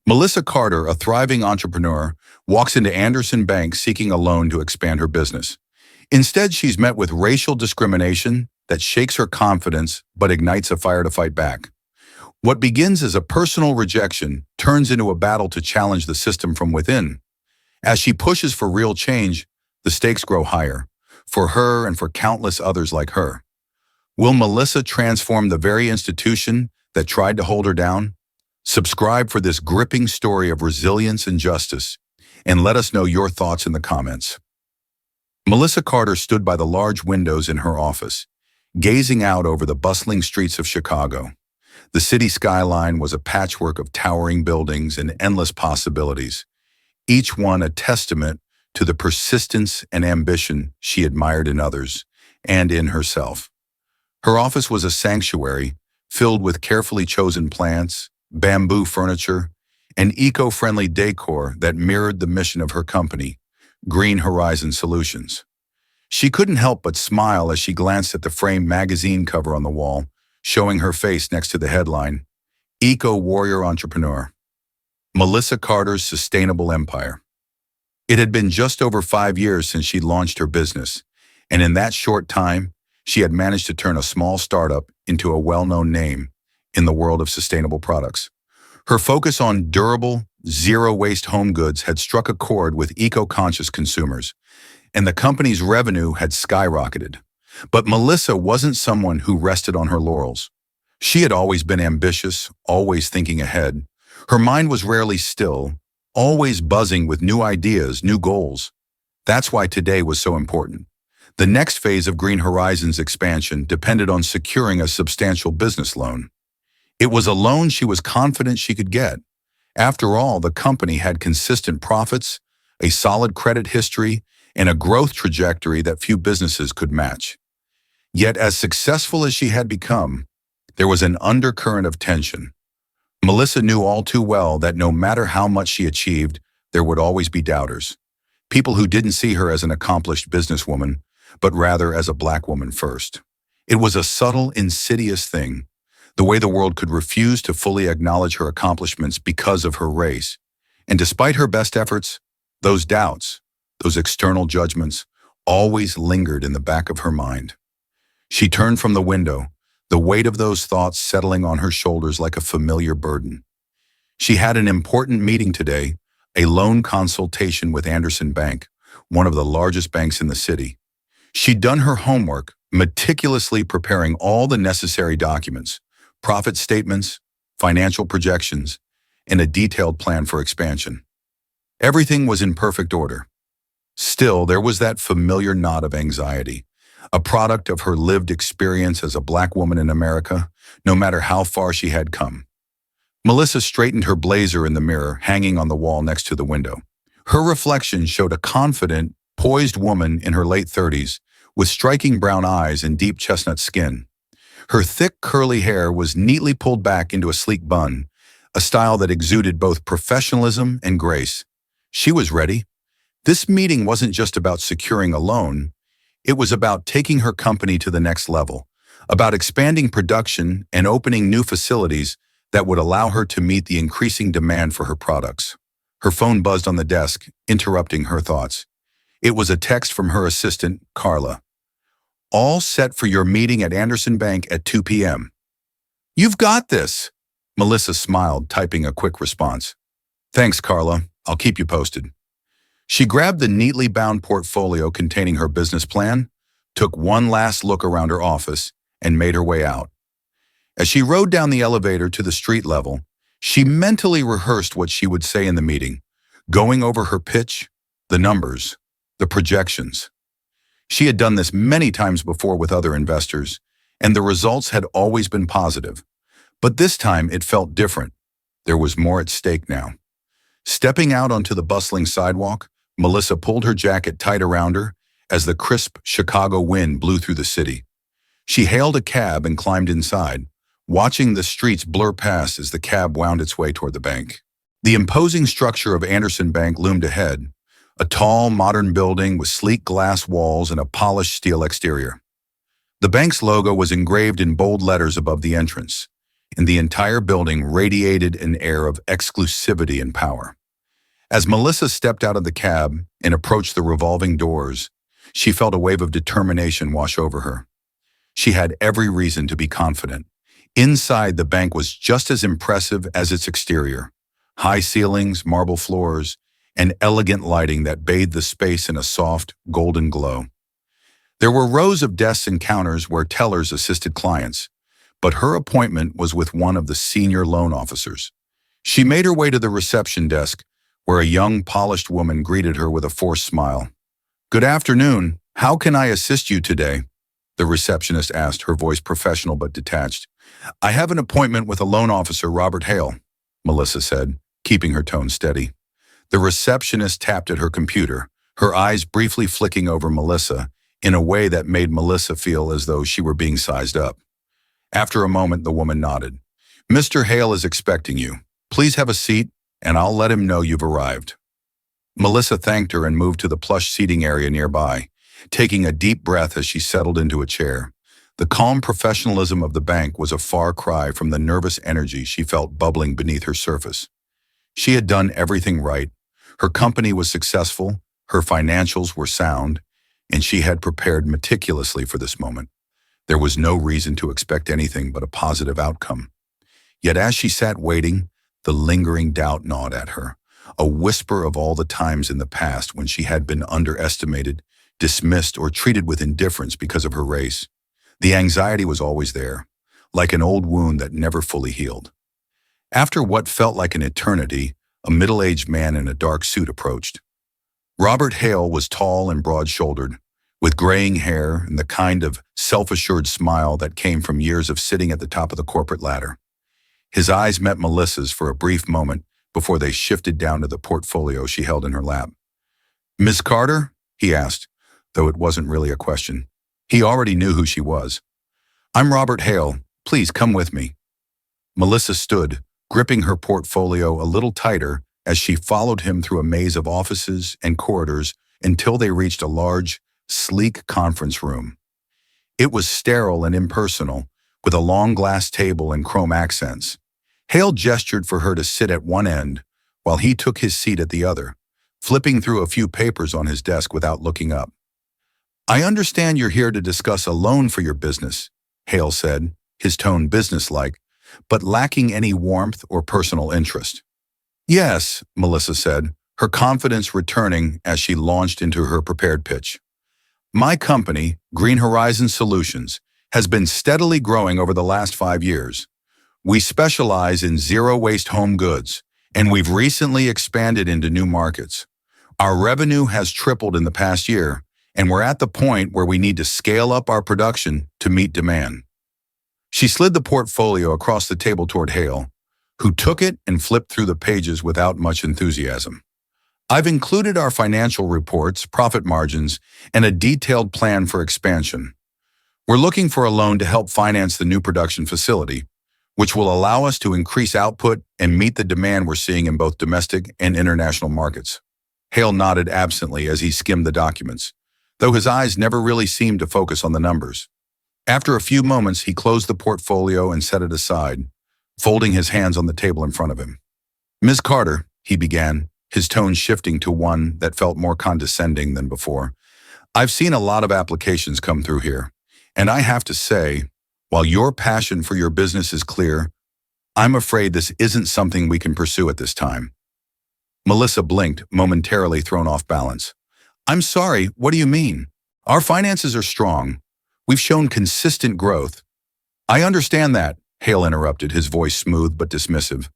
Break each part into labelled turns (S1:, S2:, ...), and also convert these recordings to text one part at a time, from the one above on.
S1: Melissa Carter, a thriving entrepreneur, walks into Anderson Bank seeking a loan to expand her business. Instead, she's met with racial discrimination that shakes her confidence but ignites a fire to fight back. What begins as a personal rejection turns into a battle to challenge the system from within. As she pushes for real change, the stakes grow higher, for her and for countless others like her. Will Melissa transform the very institution that tried to hold her down? Subscribe for this gripping story of resilience and justice, and let us know your thoughts in the comments. Melissa Carter stood by the large windows in her office, gazing out over the bustling streets of Chicago. The city skyline was a patchwork of towering buildings and endless possibilities, each one a testament to the persistence and ambition she admired in others and in herself. Her office was a sanctuary filled with carefully chosen plants, bamboo furniture, and eco-friendly decor that mirrored the mission of her company, Green Horizon Solutions. She couldn't help but smile as she glanced at the framed magazine cover on the wall, showing her face next to the headline, Eco-Warrior Entrepreneur, Melissa Carter's Sustainable Empire. It had been just over 5 years since she launched her business, and in that short time, she had managed to turn a small startup into a well-known name in the world of sustainable products. Her focus on durable, zero-waste home goods had struck a chord with eco-conscious consumers, and the company's revenue had skyrocketed. But Melissa wasn't someone who rested on her laurels. She had always been ambitious, always thinking ahead. Her mind was rarely still, always buzzing with new ideas, new goals. That's why today was so important. The next phase of Green Horizons expansion depended on securing a substantial business loan. It was a loan she was confident she could get. After all, the company had consistent profits, a solid credit history, and a growth trajectory that few businesses could match. Yet, as successful as she had become, there was an undercurrent of tension. Melissa knew all too well that no matter how much she achieved, there would always be doubters. People who didn't see her as an accomplished businesswoman, but rather as a Black woman first. It was a subtle, insidious thing, the way the world could refuse to fully acknowledge her accomplishments because of her race. And despite her best efforts, those doubts, those external judgments, always lingered in the back of her mind. She turned from the window, the weight of those thoughts settling on her shoulders like a familiar burden. She had an important meeting today, a loan consultation with Anderson Bank, one of the largest banks in the city. She'd done her homework, meticulously preparing all the necessary documents, profit statements, financial projections, and a detailed plan for expansion. Everything was in perfect order. Still, there was that familiar knot of anxiety, a product of her lived experience as a Black woman in America, no matter how far she had come. Melissa straightened her blazer in the mirror hanging on the wall next to the window. Her reflection showed a confident, poised woman in her late 30s, with striking brown eyes and deep chestnut skin. Her thick, curly hair was neatly pulled back into a sleek bun, a style that exuded both professionalism and grace. She was ready. This meeting wasn't just about securing a loan. It was about taking her company to the next level, about expanding production and opening new facilities that would allow her to meet the increasing demand for her products. Her phone buzzed on the desk, interrupting her thoughts. It was a text from her assistant, Carla. All set for your meeting at Anderson Bank at 2 p.m. You've got this, Melissa smiled, typing a quick response. Thanks, Carla. I'll keep you posted. She grabbed the neatly bound portfolio containing her business plan, took one last look around her office, and made her way out. As she rode down the elevator to the street level, she mentally rehearsed what she would say in the meeting, going over her pitch, the numbers, the projections. She had done this many times before with other investors, and the results had always been positive. But this time it felt different. There was more at stake now. Stepping out onto the bustling sidewalk, Melissa pulled her jacket tight around her as the crisp Chicago wind blew through the city. She hailed a cab and climbed inside, watching the streets blur past as the cab wound its way toward the bank. The imposing structure of Anderson Bank loomed ahead, a tall, modern building with sleek glass walls and a polished steel exterior. The bank's logo was engraved in bold letters above the entrance, and the entire building radiated an air of exclusivity and power. As Melissa stepped out of the cab and approached the revolving doors, she felt a wave of determination wash over her. She had every reason to be confident. Inside, the bank was just as impressive as its exterior. High ceilings, marble floors, and elegant lighting that bathed the space in a soft, golden glow. There were rows of desks and counters where tellers assisted clients, but her appointment was with one of the senior loan officers. She made her way to the reception desk, where a young, polished woman greeted her with a forced smile. "Good afternoon. How can I assist you today?" the receptionist asked, her voice professional but detached. "I have an appointment with a loan officer, Robert Hale," Melissa said, keeping her tone steady. The receptionist tapped at her computer, her eyes briefly flicking over Melissa in a way that made Melissa feel as though she were being sized up. After a moment, the woman nodded. "Mr. Hale is expecting you. Please have a seat, and I'll let him know you've arrived." Melissa thanked her and moved to the plush seating area nearby, taking a deep breath as she settled into a chair. The calm professionalism of the bank was a far cry from the nervous energy she felt bubbling beneath her surface. She had done everything right. Her company was successful, her financials were sound, and she had prepared meticulously for this moment. There was no reason to expect anything but a positive outcome. Yet as she sat waiting, the lingering doubt gnawed at her, a whisper of all the times in the past when she had been underestimated, dismissed, or treated with indifference because of her race. The anxiety was always there, like an old wound that never fully healed. After what felt like an eternity, a middle-aged man in a dark suit approached. Robert Hale was tall and broad-shouldered, with graying hair and the kind of self-assured smile that came from years of sitting at the top of the corporate ladder. His eyes met Melissa's for a brief moment before they shifted down to the portfolio she held in her lap. "Miss Carter?" he asked, though it wasn't really a question. He already knew who she was. "I'm Robert Hale. Please come with me." Melissa stood, gripping her portfolio a little tighter as she followed him through a maze of offices and corridors until they reached a large, sleek conference room. It was sterile and impersonal, with a long glass table and chrome accents. Hale gestured for her to sit at one end, while he took his seat at the other, flipping through a few papers on his desk without looking up. "I understand you're here to discuss a loan for your business," Hale said, his tone businesslike, but lacking any warmth or personal interest. "Yes," Melissa said, her confidence returning as she launched into her prepared pitch. "My company, Green Horizon Solutions, has been steadily growing over the last 5 years. We specialize in zero-waste home goods, and we've recently expanded into new markets. Our revenue has tripled in the past year, and we're at the point where we need to scale up our production to meet demand." She slid the portfolio across the table toward Hale, who took it and flipped through the pages without much enthusiasm. "I've included our financial reports, profit margins, and a detailed plan for expansion. We're looking for a loan to help finance the new production facility, which will allow us to increase output and meet the demand we're seeing in both domestic and international markets." Hale nodded absently as he skimmed the documents, though his eyes never really seemed to focus on the numbers. After a few moments, he closed the portfolio and set it aside, folding his hands on the table in front of him. "Ms. Carter," he began, his tone shifting to one that felt more condescending than before, "I've seen a lot of applications come through here, and I have to say, while your passion for your business is clear, I'm afraid this isn't something we can pursue at this time." Melissa blinked, momentarily thrown off balance. "I'm sorry, what do you mean? Our finances are strong. We've shown consistent growth." "I understand that," Hale interrupted, his voice smooth but dismissive.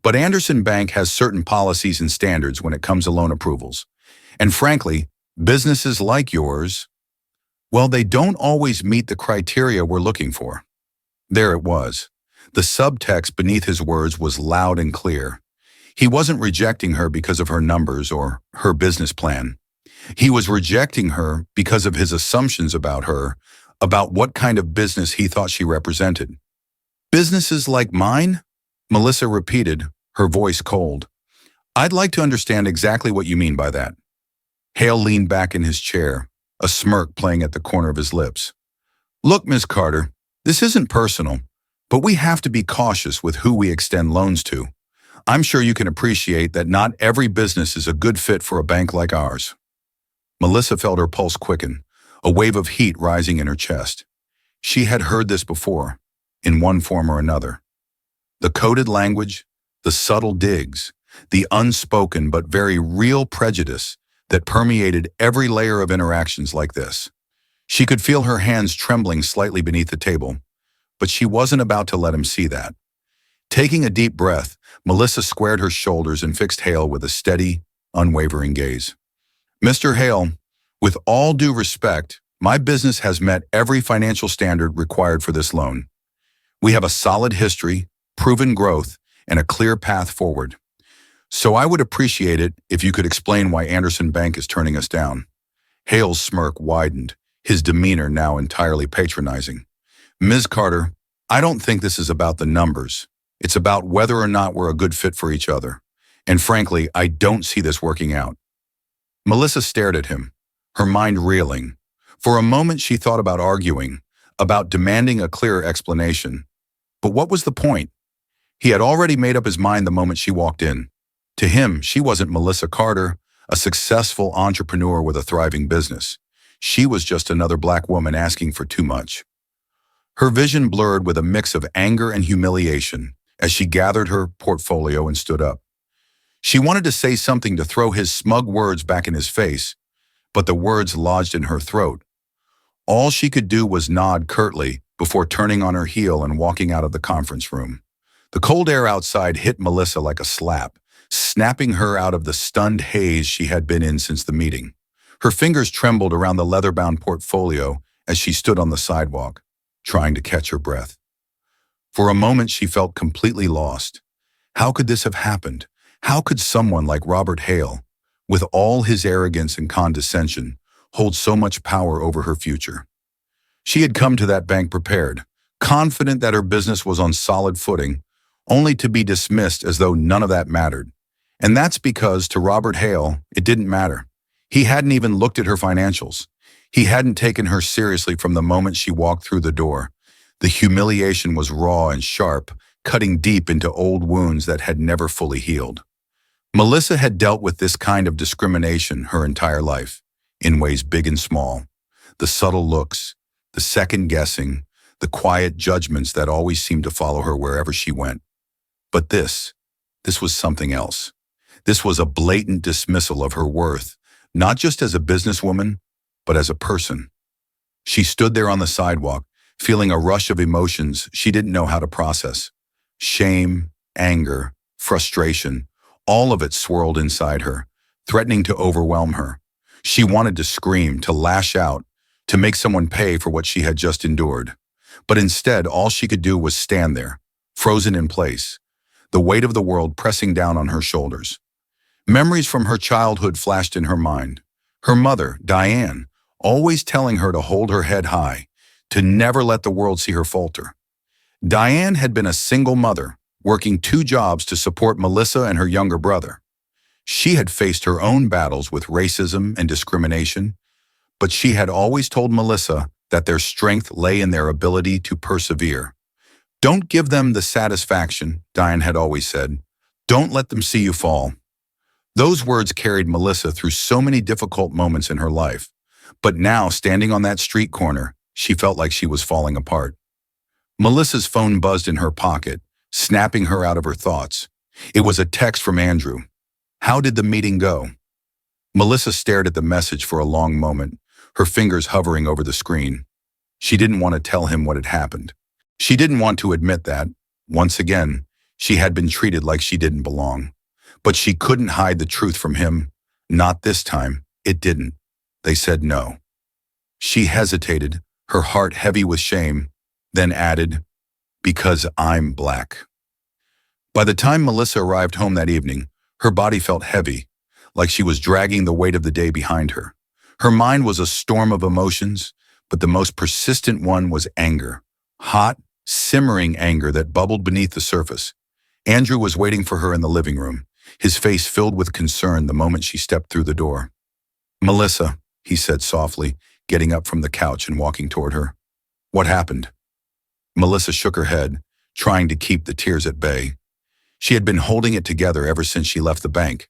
S1: "But Anderson Bank has certain policies and standards when it comes to loan approvals. And frankly, businesses like yours, well, they don't always meet the criteria we're looking for." There it was. The subtext beneath his words was loud and clear. He wasn't rejecting her because of her numbers or her business plan. He was rejecting her because of his assumptions about her, about what kind of business he thought she represented. "Businesses like mine?" Melissa repeated, her voice cold. "I'd like to understand exactly what you mean by that." Hale leaned back in his chair, a smirk playing at the corner of his lips. "Look, Miss Carter, this isn't personal. But we have to be cautious with who we extend loans to. I'm sure you can appreciate that not every business is a good fit for a bank like ours. Melissa felt her pulse quicken, a wave of heat rising in her chest. She had heard this before, in one form or another. The coded language, the subtle digs, the unspoken but very real prejudice that permeated every layer of interactions like this. She could feel her hands trembling slightly beneath the table, but she wasn't about to let him see that. Taking a deep breath, Melissa squared her shoulders and fixed Hale with a steady, unwavering gaze. Mr. Hale, with all due respect, my business has met every financial standard required for this loan. We have a solid history, proven growth, and a clear path forward. So I would appreciate it if you could explain why Anderson Bank is turning us down. Hale's smirk widened, his demeanor now entirely patronizing. Ms. Carter, I don't think this is about the numbers. It's about whether or not we're a good fit for each other. And frankly, I don't see this working out. Melissa stared at him, her mind reeling. For a moment, she thought about arguing, about demanding a clearer explanation. But what was the point? He had already made up his mind the moment she walked in. To him, she wasn't Melissa Carter, a successful entrepreneur with a thriving business. She was just another black woman asking for too much. Her vision blurred with a mix of anger and humiliation as she gathered her portfolio and stood up. She wanted to say something to throw his smug words back in his face, but the words lodged in her throat. All she could do was nod curtly before turning on her heel and walking out of the conference room. The cold air outside hit Melissa like a slap, snapping her out of the stunned haze she had been in since the meeting. Her fingers trembled around the leather-bound portfolio as she stood on the sidewalk, trying to catch her breath. For a moment, she felt completely lost. How could this have happened? How could someone like Robert Hale, with all his arrogance and condescension, hold so much power over her future? She had come to that bank prepared, confident that her business was on solid footing, only to be dismissed as though none of that mattered. And that's because, to Robert Hale, it didn't matter. He hadn't even looked at her financials. He hadn't taken her seriously from the moment she walked through the door. The humiliation was raw and sharp, cutting deep into old wounds that had never fully healed. Melissa had dealt with this kind of discrimination her entire life, in ways big and small. The subtle looks, the second-guessing, the quiet judgments that always seemed to follow her wherever she went. But this was something else. This was a blatant dismissal of her worth, not just as a businesswoman, but as a person. She stood there on the sidewalk, feeling a rush of emotions she didn't know how to process. Shame, anger, frustration, all of it swirled inside her, threatening to overwhelm her. She wanted to scream, to lash out, to make someone pay for what she had just endured. But instead, all she could do was stand there, frozen in place, the weight of the world pressing down on her shoulders. Memories from her childhood flashed in her mind. Her mother, Diane, always telling her to hold her head high, to never let the world see her falter. Diane had been a single mother, working 2 jobs to support Melissa and her younger brother. She had faced her own battles with racism and discrimination, but she had always told Melissa that their strength lay in their ability to persevere. Don't give them the satisfaction, Diane had always said. Don't let them see you fall. Those words carried Melissa through so many difficult moments in her life, but now, standing on that street corner, she felt like she was falling apart. Melissa's phone buzzed in her pocket, snapping her out of her thoughts. It was a text from Andrew. How did the meeting go? Melissa stared at the message for a long moment, her fingers hovering over the screen. She didn't want to tell him what had happened. She didn't want to admit that, once again, she had been treated like she didn't belong. But she couldn't hide the truth from him. Not this time. It didn't. They said no. She hesitated, her heart heavy with shame, then added, because I'm black. By the time Melissa arrived home that evening, her body felt heavy, like she was dragging the weight of the day behind her. Her mind was a storm of emotions, but the most persistent one was anger. Hot, simmering anger that bubbled beneath the surface. Andrew was waiting for her in the living room, his face filled with concern the moment she stepped through the door. Melissa, he said softly, getting up from the couch and walking toward her. What happened? Melissa shook her head, trying to keep the tears at bay. She had been holding it together ever since she left the bank,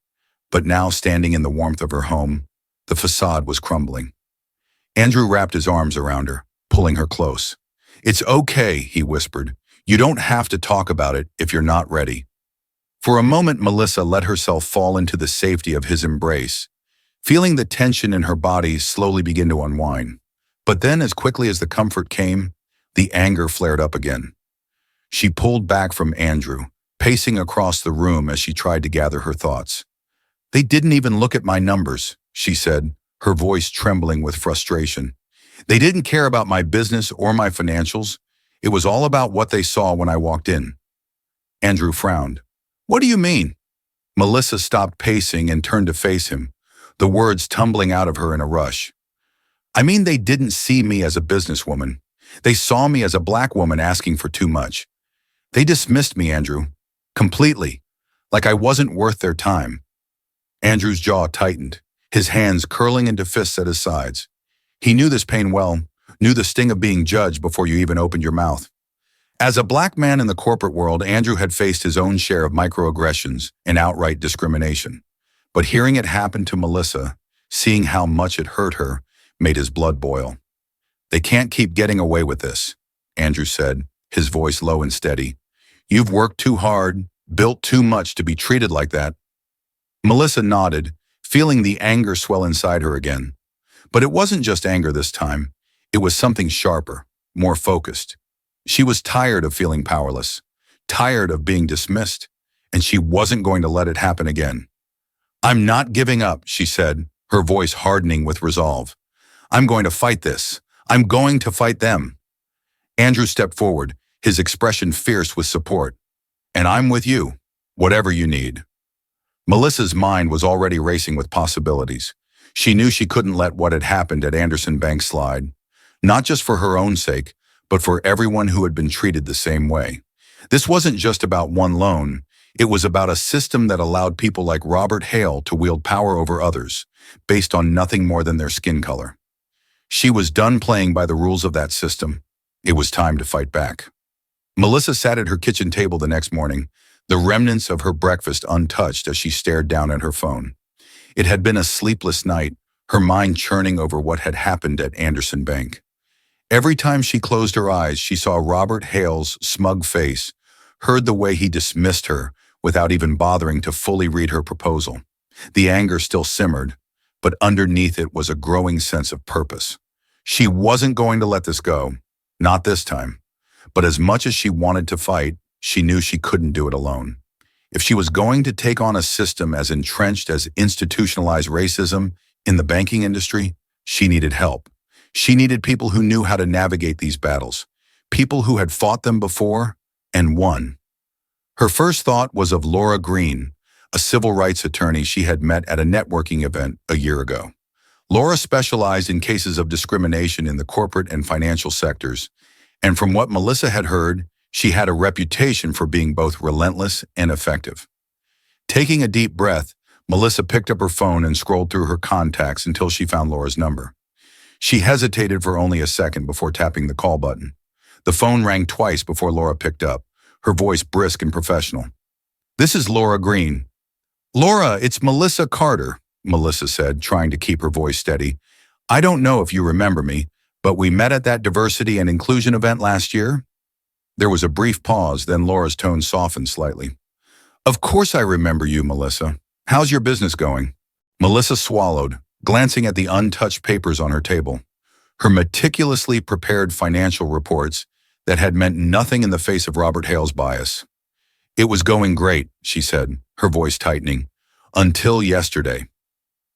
S1: but now standing in the warmth of her home, the facade was crumbling. Andrew wrapped his arms around her, pulling her close. "It's okay," he whispered. "You don't have to talk about it if you're not ready." For a moment, Melissa let herself fall into the safety of his embrace, feeling the tension in her body slowly begin to unwind. But then, as quickly as the comfort came, the anger flared up again. She pulled back from Andrew, pacing across the room as she tried to gather her thoughts. "They didn't even look at my numbers," she said, her voice trembling with frustration. "They didn't care about my business or my financials. It was all about what they saw when I walked in." Andrew frowned. "What do you mean?" Melissa stopped pacing and turned to face him, the words tumbling out of her in a rush. "I mean, they didn't see me as a businesswoman. They saw me as a black woman asking for too much. They dismissed me, Andrew, completely, like I wasn't worth their time." Andrew's jaw tightened, his hands curling into fists at his sides. He knew this pain well, knew the sting of being judged before you even opened your mouth. As a black man in the corporate world, Andrew had faced his own share of microaggressions and outright discrimination. But hearing it happen to Melissa, seeing how much it hurt her, made his blood boil. "They can't keep getting away with this," Andrew said, his voice low and steady. "You've worked too hard, built too much to be treated like that." Melissa nodded, feeling the anger swell inside her again. But it wasn't just anger this time. It was something sharper, more focused. She was tired of feeling powerless, tired of being dismissed, and she wasn't going to let it happen again. "I'm not giving up," she said, her voice hardening with resolve. "I'm going to fight this. I'm going to fight them." Andrew stepped forward, his expression fierce with support. "And I'm with you, whatever you need." Melissa's mind was already racing with possibilities. She knew she couldn't let what had happened at Anderson Bank slide, not just for her own sake, but for everyone who had been treated the same way. This wasn't just about one loan. It was about a system that allowed people like Robert Hale to wield power over others, based on nothing more than their skin color. She was done playing by the rules of that system. It was time to fight back. Melissa sat at her kitchen table the next morning, the remnants of her breakfast untouched as she stared down at her phone. It had been a sleepless night, her mind churning over what had happened at Anderson Bank. Every time she closed her eyes, she saw Robert Hale's smug face, heard the way he dismissed her without even bothering to fully read her proposal. The anger still simmered, but underneath it was a growing sense of purpose. She wasn't going to let this go, not this time. But as much as she wanted to fight, she knew she couldn't do it alone. If she was going to take on a system as entrenched as institutionalized racism in the banking industry, she needed help. She needed people who knew how to navigate these battles, people who had fought them before and won. Her first thought was of Laura Green, a civil rights attorney she had met at a networking event a year ago. Laura specialized in cases of discrimination in the corporate and financial sectors, and from what Melissa had heard, she had a reputation for being both relentless and effective. Taking a deep breath, Melissa picked up her phone and scrolled through her contacts until she found Laura's number. She hesitated for only a second before tapping the call button. The phone rang twice before Laura picked up, her voice brisk and professional. "This is Laura Green." "Laura, it's Melissa Carter," Melissa said, trying to keep her voice steady. "I don't know if you remember me, but we met at that diversity and inclusion event last year." There was a brief pause, then Laura's tone softened slightly. "Of course I remember you, Melissa. How's your business going?" Melissa swallowed, glancing at the untouched papers on her table. Her meticulously prepared financial reports that had meant nothing in the face of Robert Hale's bias. "It was going great," she said, her voice tightening. "Until yesterday."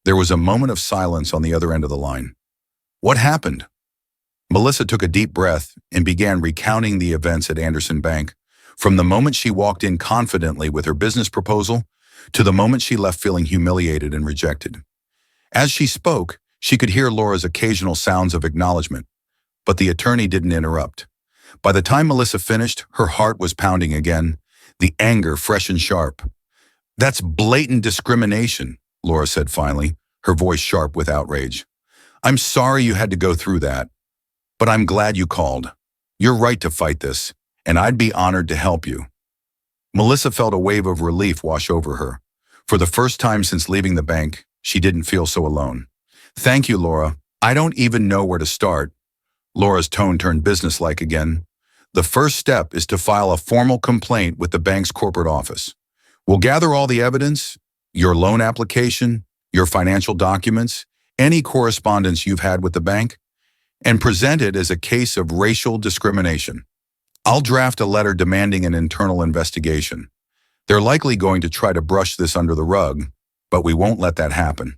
S1: There was a moment of silence on the other end of the line. "What happened?" Melissa took a deep breath and began recounting the events at Anderson Bank, from the moment she walked in confidently with her business proposal to the moment she left feeling humiliated and rejected. As she spoke, she could hear Laura's occasional sounds of acknowledgement, but the attorney didn't interrupt. By the time Melissa finished, her heart was pounding again, the anger fresh and sharp. "That's blatant discrimination," Laura said finally, her voice sharp with outrage. "I'm sorry you had to go through that, but I'm glad you called. You're right to fight this, and I'd be honored to help you." Melissa felt a wave of relief wash over her. For the first time since leaving the bank, she didn't feel so alone. "Thank you, Laura. I don't even know where to start." Laura's tone turned businesslike again. "The first step is to file a formal complaint with the bank's corporate office. We'll gather all the evidence, your loan application, your financial documents, any correspondence you've had with the bank, and present it as a case of racial discrimination. I'll draft a letter demanding an internal investigation. They're likely going to try to brush this under the rug, but we won't let that happen."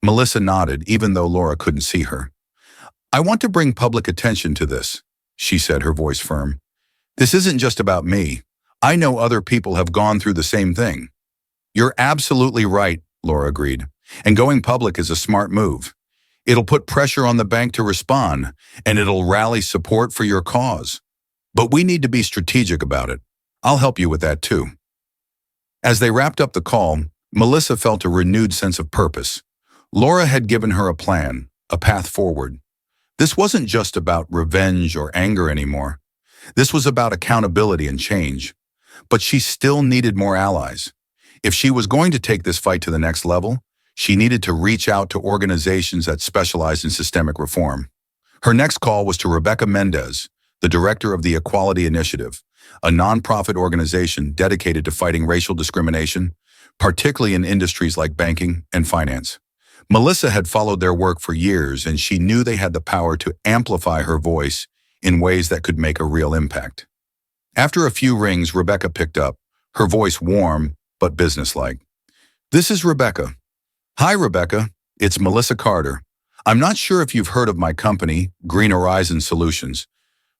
S1: Melissa nodded, even though Laura couldn't see her. "I want to bring public attention to this," she said, her voice firm. "This isn't just about me. I know other people have gone through the same thing." "You're absolutely right," Laura agreed. "And going public is a smart move. It'll put pressure on the bank to respond, and it'll rally support for your cause. But we need to be strategic about it. I'll help you with that too." As they wrapped up the call, Melissa felt a renewed sense of purpose. Laura had given her a plan, a path forward. This wasn't just about revenge or anger anymore. This was about accountability and change. But she still needed more allies. If she was going to take this fight to the next level, she needed to reach out to organizations that specialize in systemic reform. Her next call was to Rebecca Mendez, the director of the Equality Initiative, a nonprofit organization dedicated to fighting racial discrimination, particularly in industries like banking and finance. Melissa had followed their work for years, and she knew they had the power to amplify her voice in ways that could make a real impact. After a few rings, Rebecca picked up, her voice warm but businesslike. "This is Rebecca." "Hi, Rebecca. It's Melissa Carter. I'm not sure if you've heard of my company, Green Horizon Solutions,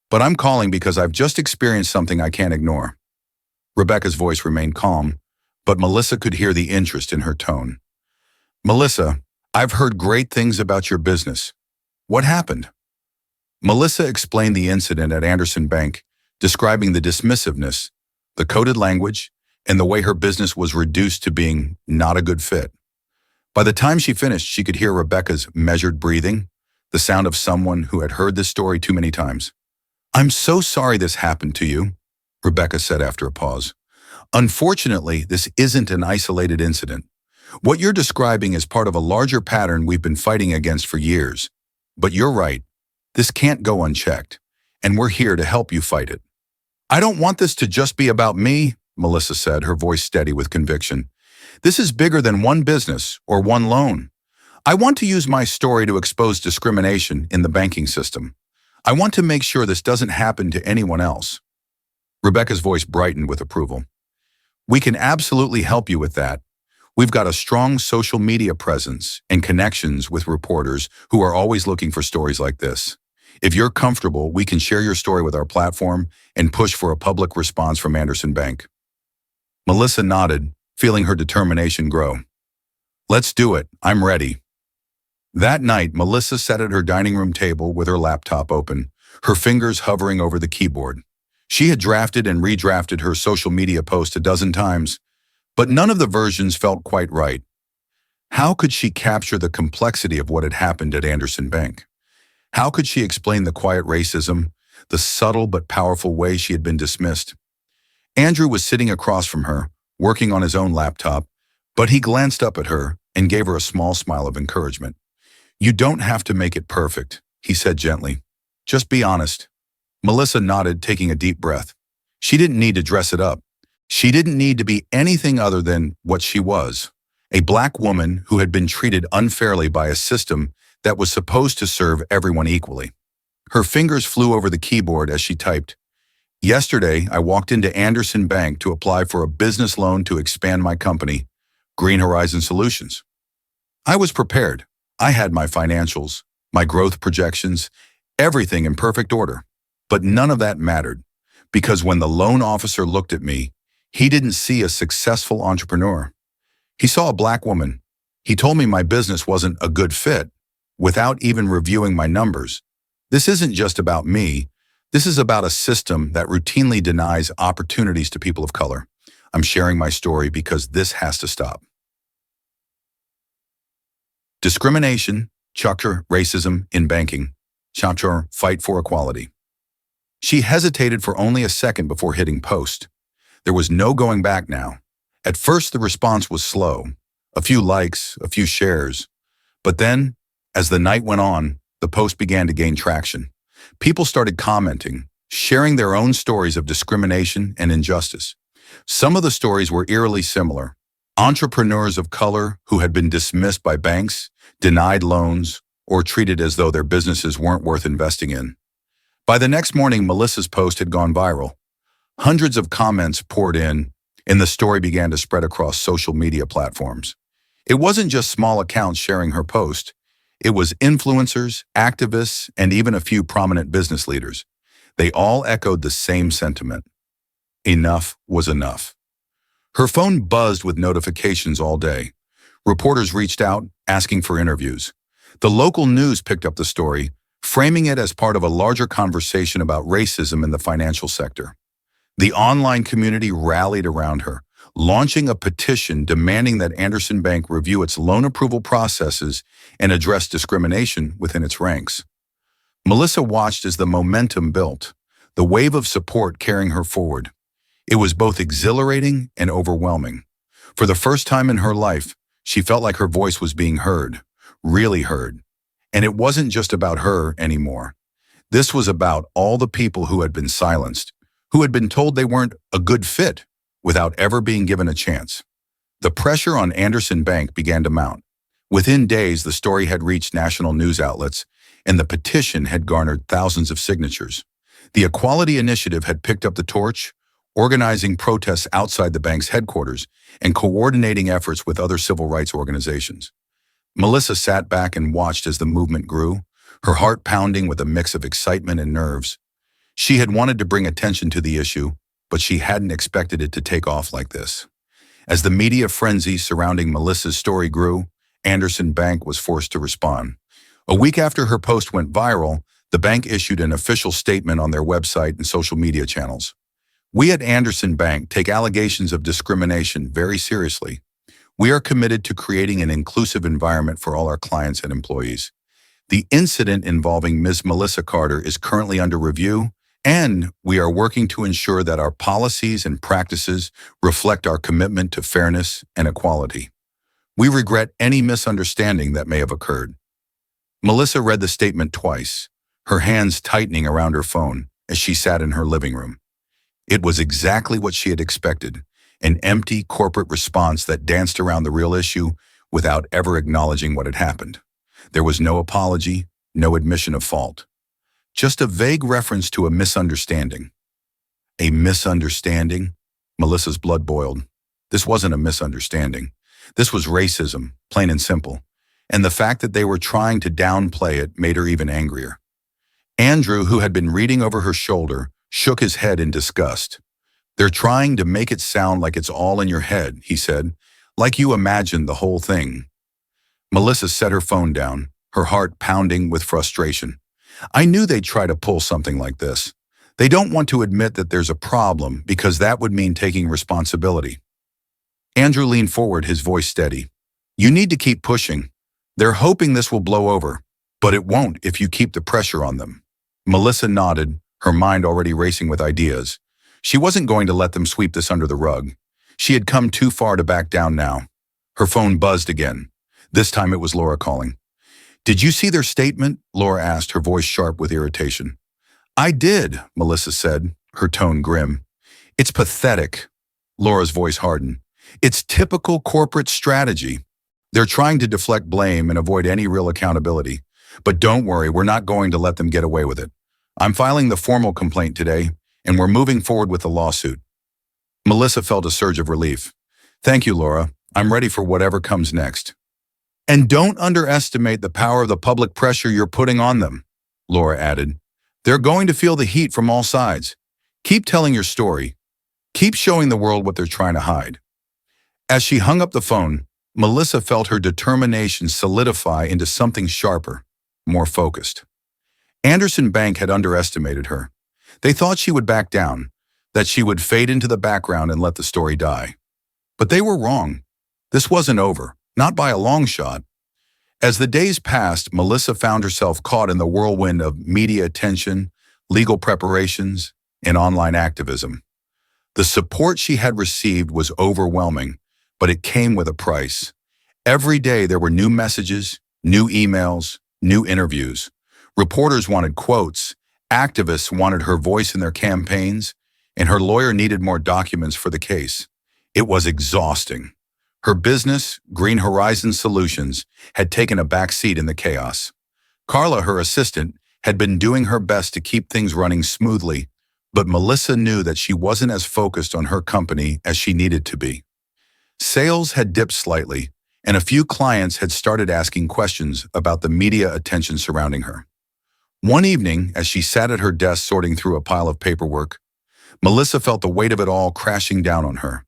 S1: but I'm calling because I've just experienced something I can't ignore." Rebecca's voice remained calm, but Melissa could hear the interest in her tone. "Melissa, I've heard great things about your business. What happened?" Melissa explained the incident at Anderson Bank, describing the dismissiveness, the coded language, and the way her business was reduced to being not a good fit. By the time she finished, she could hear Rebecca's measured breathing, the sound of someone who had heard this story too many times. "I'm so sorry this happened to you," Rebecca said after a pause. "Unfortunately, this isn't an isolated incident. What you're describing is part of a larger pattern we've been fighting against for years. But you're right. This can't go unchecked, and we're here to help you fight it." "I don't want this to just be about me," Melissa said, her voice steady with conviction. "This is bigger than one business or one loan. I want to use my story to expose discrimination in the banking system. I want to make sure this doesn't happen to anyone else." Rebecca's voice brightened with approval. "We can absolutely help you with that. We've got a strong social media presence and connections with reporters who are always looking for stories like this. If you're comfortable, we can share your story with our platform and push for a public response from Anderson Bank." Melissa nodded, feeling her determination grow. "Let's do it. I'm ready." That night, Melissa sat at her dining room table with her laptop open, her fingers hovering over the keyboard. She had drafted and redrafted her social media post a dozen times, but none of the versions felt quite right. How could she capture the complexity of what had happened at Anderson Bank? How could she explain the quiet racism, the subtle but powerful way she had been dismissed? Andrew was sitting across from her, working on his own laptop, but he glanced up at her and gave her a small smile of encouragement. "You don't have to make it perfect," he said gently. "Just be honest." Melissa nodded, taking a deep breath. She didn't need to dress it up. She didn't need to be anything other than what she was, a Black woman who had been treated unfairly by a system that was supposed to serve everyone equally. Her fingers flew over the keyboard as she typed. "Yesterday, I walked into Anderson Bank to apply for a business loan to expand my company, Green Horizon Solutions. I was prepared. I had my financials, my growth projections, everything in perfect order. But none of that mattered, because when the loan officer looked at me, he didn't see a successful entrepreneur. He saw a Black woman. He told me my business wasn't a good fit, without even reviewing my numbers. This isn't just about me. This is about a system that routinely denies opportunities to people of color. I'm sharing my story because this has to stop." Discrimination, chapter racism in banking, chapter fight for equality. She hesitated for only a second before hitting post. There was no going back now. At first, the response was slow. A few likes, a few shares. But then, as the night went on, the post began to gain traction. People started commenting, sharing their own stories of discrimination and injustice. Some of the stories were eerily similar. Entrepreneurs of color who had been dismissed by banks, denied loans, or treated as though their businesses weren't worth investing in. By the next morning, Melissa's post had gone viral. Hundreds of comments poured in, and the story began to spread across social media platforms. It wasn't just small accounts sharing her post. It was influencers, activists, and even a few prominent business leaders. They all echoed the same sentiment. Enough was enough. Her phone buzzed with notifications all day. Reporters reached out, asking for interviews. The local news picked up the story, framing it as part of a larger conversation about racism in the financial sector. The online community rallied around her, launching a petition demanding that Anderson Bank review its loan approval processes and address discrimination within its ranks. Melissa watched as the momentum built, the wave of support carrying her forward. It was both exhilarating and overwhelming. For the first time in her life, she felt like her voice was being heard, really heard. And it wasn't just about her anymore. This was about all the people who had been silenced, who had been told they weren't a good fit without ever being given a chance. The pressure on Anderson Bank began to mount. Within days, the story had reached national news outlets, and the petition had garnered thousands of signatures. The Equality Initiative had picked up the torch, organizing protests outside the bank's headquarters and coordinating efforts with other civil rights organizations. Melissa sat back and watched as the movement grew, her heart pounding with a mix of excitement and nerves. She had wanted to bring attention to the issue, but she hadn't expected it to take off like this. As the media frenzy surrounding Melissa's story grew, Anderson Bank was forced to respond. A week after her post went viral, the bank issued an official statement on their website and social media channels. "We at Anderson Bank take allegations of discrimination very seriously. We are committed to creating an inclusive environment for all our clients and employees. The incident involving Ms. Melissa Carter is currently under review, and we are working to ensure that our policies and practices reflect our commitment to fairness and equality. We regret any misunderstanding that may have occurred." Melissa read the statement twice, her hands tightening around her phone as she sat in her living room. It was exactly what she had expected, an empty corporate response that danced around the real issue without ever acknowledging what had happened. There was no apology, no admission of fault. Just a vague reference to a misunderstanding. A misunderstanding? Melissa's blood boiled. This wasn't a misunderstanding. This was racism, plain and simple. And the fact that they were trying to downplay it made her even angrier. Andrew, who had been reading over her shoulder, shook his head in disgust. "They're trying to make it sound like it's all in your head," he said, "like you imagined the whole thing." Melissa set her phone down, her heart pounding with frustration. "I knew they'd try to pull something like this. They don't want to admit that there's a problem because that would mean taking responsibility." Andrew leaned forward, his voice steady. "You need to keep pushing. They're hoping this will blow over, but it won't if you keep the pressure on them." Melissa nodded, her mind already racing with ideas. She wasn't going to let them sweep this under the rug. She had come too far to back down now. Her phone buzzed again. This time it was Laura calling. "Did you see their statement?" Laura asked, her voice sharp with irritation. "I did," Melissa said, her tone grim. "It's pathetic." Laura's voice hardened. "It's typical corporate strategy. They're trying to deflect blame and avoid any real accountability. But don't worry, we're not going to let them get away with it. I'm filing the formal complaint today, and we're moving forward with the lawsuit." Melissa felt a surge of relief. "Thank you, Laura. I'm ready for whatever comes next." "And don't underestimate the power of the public pressure you're putting on them," Laura added. "They're going to feel the heat from all sides. Keep telling your story. Keep showing the world what they're trying to hide." As she hung up the phone, Melissa felt her determination solidify into something sharper, more focused. Anderson Bank had underestimated her. They thought she would back down, that she would fade into the background and let the story die. But they were wrong. This wasn't over, not by a long shot. As the days passed, Melissa found herself caught in the whirlwind of media attention, legal preparations, and online activism. The support she had received was overwhelming, but it came with a price. Every day there were new messages, new emails, new interviews. Reporters wanted quotes, activists wanted her voice in their campaigns, and her lawyer needed more documents for the case. It was exhausting. Her business, Green Horizon Solutions, had taken a back seat in the chaos. Carla, her assistant, had been doing her best to keep things running smoothly, but Melissa knew that she wasn't as focused on her company as she needed to be. Sales had dipped slightly, and a few clients had started asking questions about the media attention surrounding her. One evening, as she sat at her desk sorting through a pile of paperwork, Melissa felt the weight of it all crashing down on her.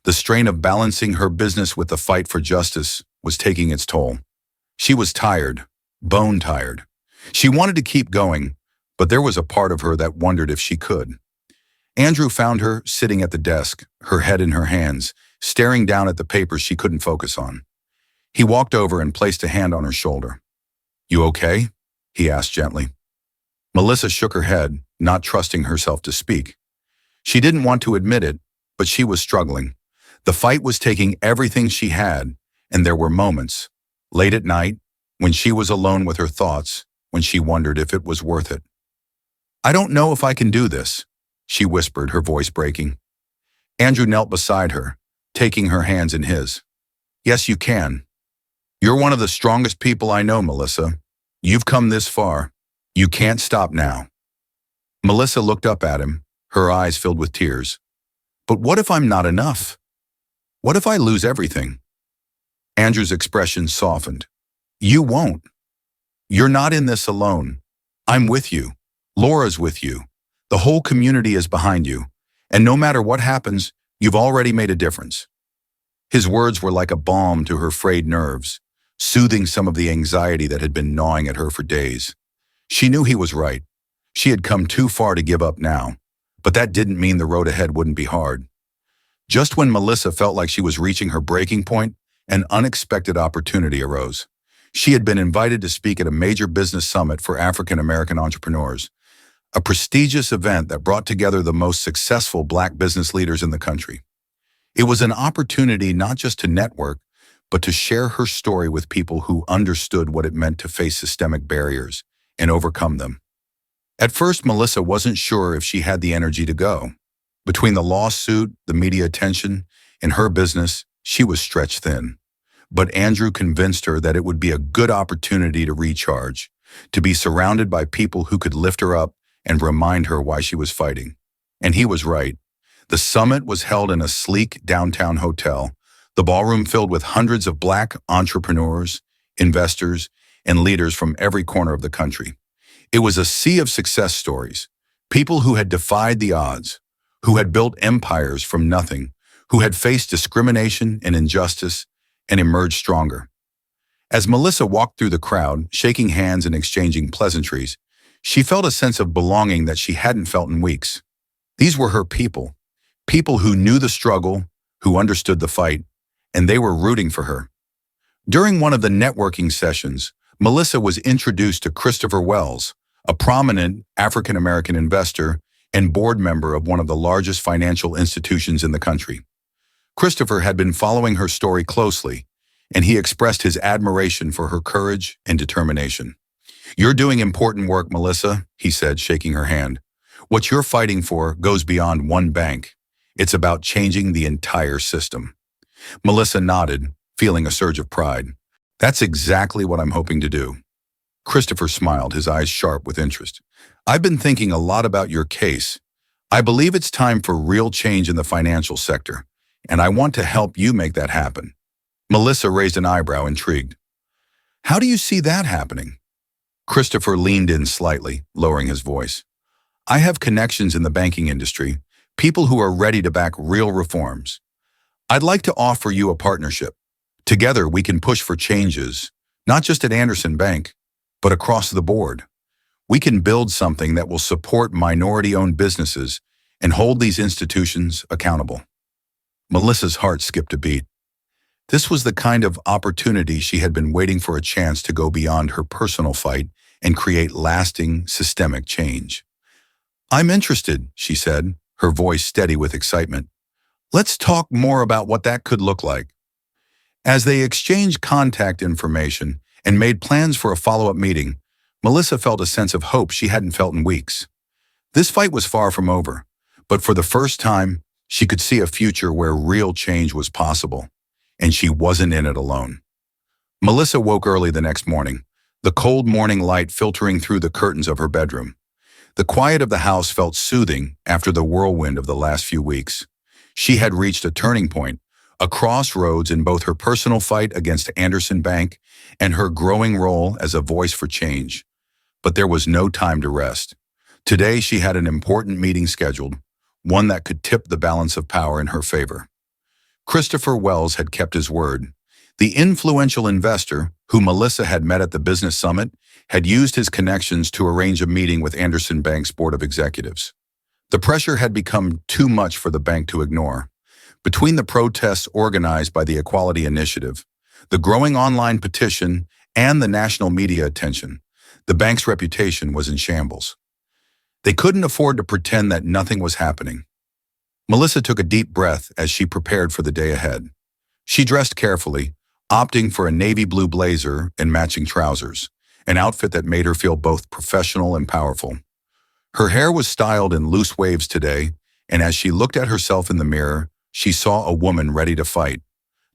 S1: The strain of balancing her business with the fight for justice was taking its toll. She was tired, bone tired. She wanted to keep going, but there was a part of her that wondered if she could. Andrew found her sitting at the desk, her head in her hands, staring down at the papers she couldn't focus on. He walked over and placed a hand on her shoulder. "You okay?" he asked gently. Melissa shook her head, not trusting herself to speak. She didn't want to admit it, but she was struggling. The fight was taking everything she had, and there were moments, late at night, when she was alone with her thoughts, when she wondered if it was worth it. "I don't know if I can do this," she whispered, her voice breaking. Andrew knelt beside her, taking her hands in his. "Yes, you can. You're one of the strongest people I know, Melissa. You've come this far. You can't stop now." Melissa looked up at him, her eyes filled with tears. "But what if I'm not enough? What if I lose everything?" Andrew's expression softened. "You won't. You're not in this alone. I'm with you. Laura's with you. The whole community is behind you. And no matter what happens, you've already made a difference." His words were like a balm to her frayed nerves, soothing some of the anxiety that had been gnawing at her for days. She knew he was right. She had come too far to give up now, but that didn't mean the road ahead wouldn't be hard. Just when Melissa felt like she was reaching her breaking point, an unexpected opportunity arose. She had been invited to speak at a major business summit for African American entrepreneurs, a prestigious event that brought together the most successful Black business leaders in the country. It was an opportunity not just to network, but to share her story with people who understood what it meant to face systemic barriers and overcome them. At first, Melissa wasn't sure if she had the energy to go. Between the lawsuit, the media attention, and her business, she was stretched thin. But Andrew convinced her that it would be a good opportunity to recharge, to be surrounded by people who could lift her up and remind her why she was fighting. And he was right. The summit was held in a sleek downtown hotel, the ballroom filled with hundreds of Black entrepreneurs, investors, and leaders from every corner of the country. It was a sea of success stories, people who had defied the odds, who had built empires from nothing, who had faced discrimination and injustice and emerged stronger. As Melissa walked through the crowd, shaking hands and exchanging pleasantries, she felt a sense of belonging that she hadn't felt in weeks. These were her people, people who knew the struggle, who understood the fight, and they were rooting for her. During one of the networking sessions, Melissa was introduced to Christopher Wells, a prominent African-American investor and board member of one of the largest financial institutions in the country. Christopher had been following her story closely, and he expressed his admiration for her courage and determination. "You're doing important work, Melissa," he said, shaking her hand. "What you're fighting for goes beyond one bank. It's about changing the entire system." Melissa nodded, feeling a surge of pride. "That's exactly what I'm hoping to do." Christopher smiled, his eyes sharp with interest. "I've been thinking a lot about your case. I believe it's time for real change in the financial sector, and I want to help you make that happen." Melissa raised an eyebrow, intrigued. "How do you see that happening?" Christopher leaned in slightly, lowering his voice. "I have connections in the banking industry, people who are ready to back real reforms. I'd like to offer you a partnership. Together we can push for changes, not just at Anderson Bank, but across the board. We can build something that will support minority-owned businesses and hold these institutions accountable." Melissa's heart skipped a beat. This was the kind of opportunity she had been waiting for, a chance to go beyond her personal fight and create lasting, systemic change. I'm interested, she said, her voice steady with excitement. Let's talk more about what that could look like. As they exchanged contact information and made plans for a follow-up meeting, Melissa felt a sense of hope she hadn't felt in weeks. This fight was far from over, but for the first time, she could see a future where real change was possible, and she wasn't in it alone. Melissa woke early the next morning, the cold morning light filtering through the curtains of her bedroom. The quiet of the house felt soothing after the whirlwind of the last few weeks. She had reached a turning point, a crossroads in both her personal fight against Anderson Bank and her growing role as a voice for change. But there was no time to rest. Today she had an important meeting scheduled, one that could tip the balance of power in her favor. Christopher Wells had kept his word. The influential investor, who Melissa had met at the business summit, had used his connections to arrange a meeting with Anderson Bank's board of executives. The pressure had become too much for the bank to ignore. Between the protests organized by the Equality Initiative, the growing online petition, and the national media attention, the bank's reputation was in shambles. They couldn't afford to pretend that nothing was happening. Melissa took a deep breath as she prepared for the day ahead. She dressed carefully, opting for a navy blue blazer and matching trousers, an outfit that made her feel both professional and powerful. Her hair was styled in loose waves today, and as she looked at herself in the mirror, she saw a woman ready to fight,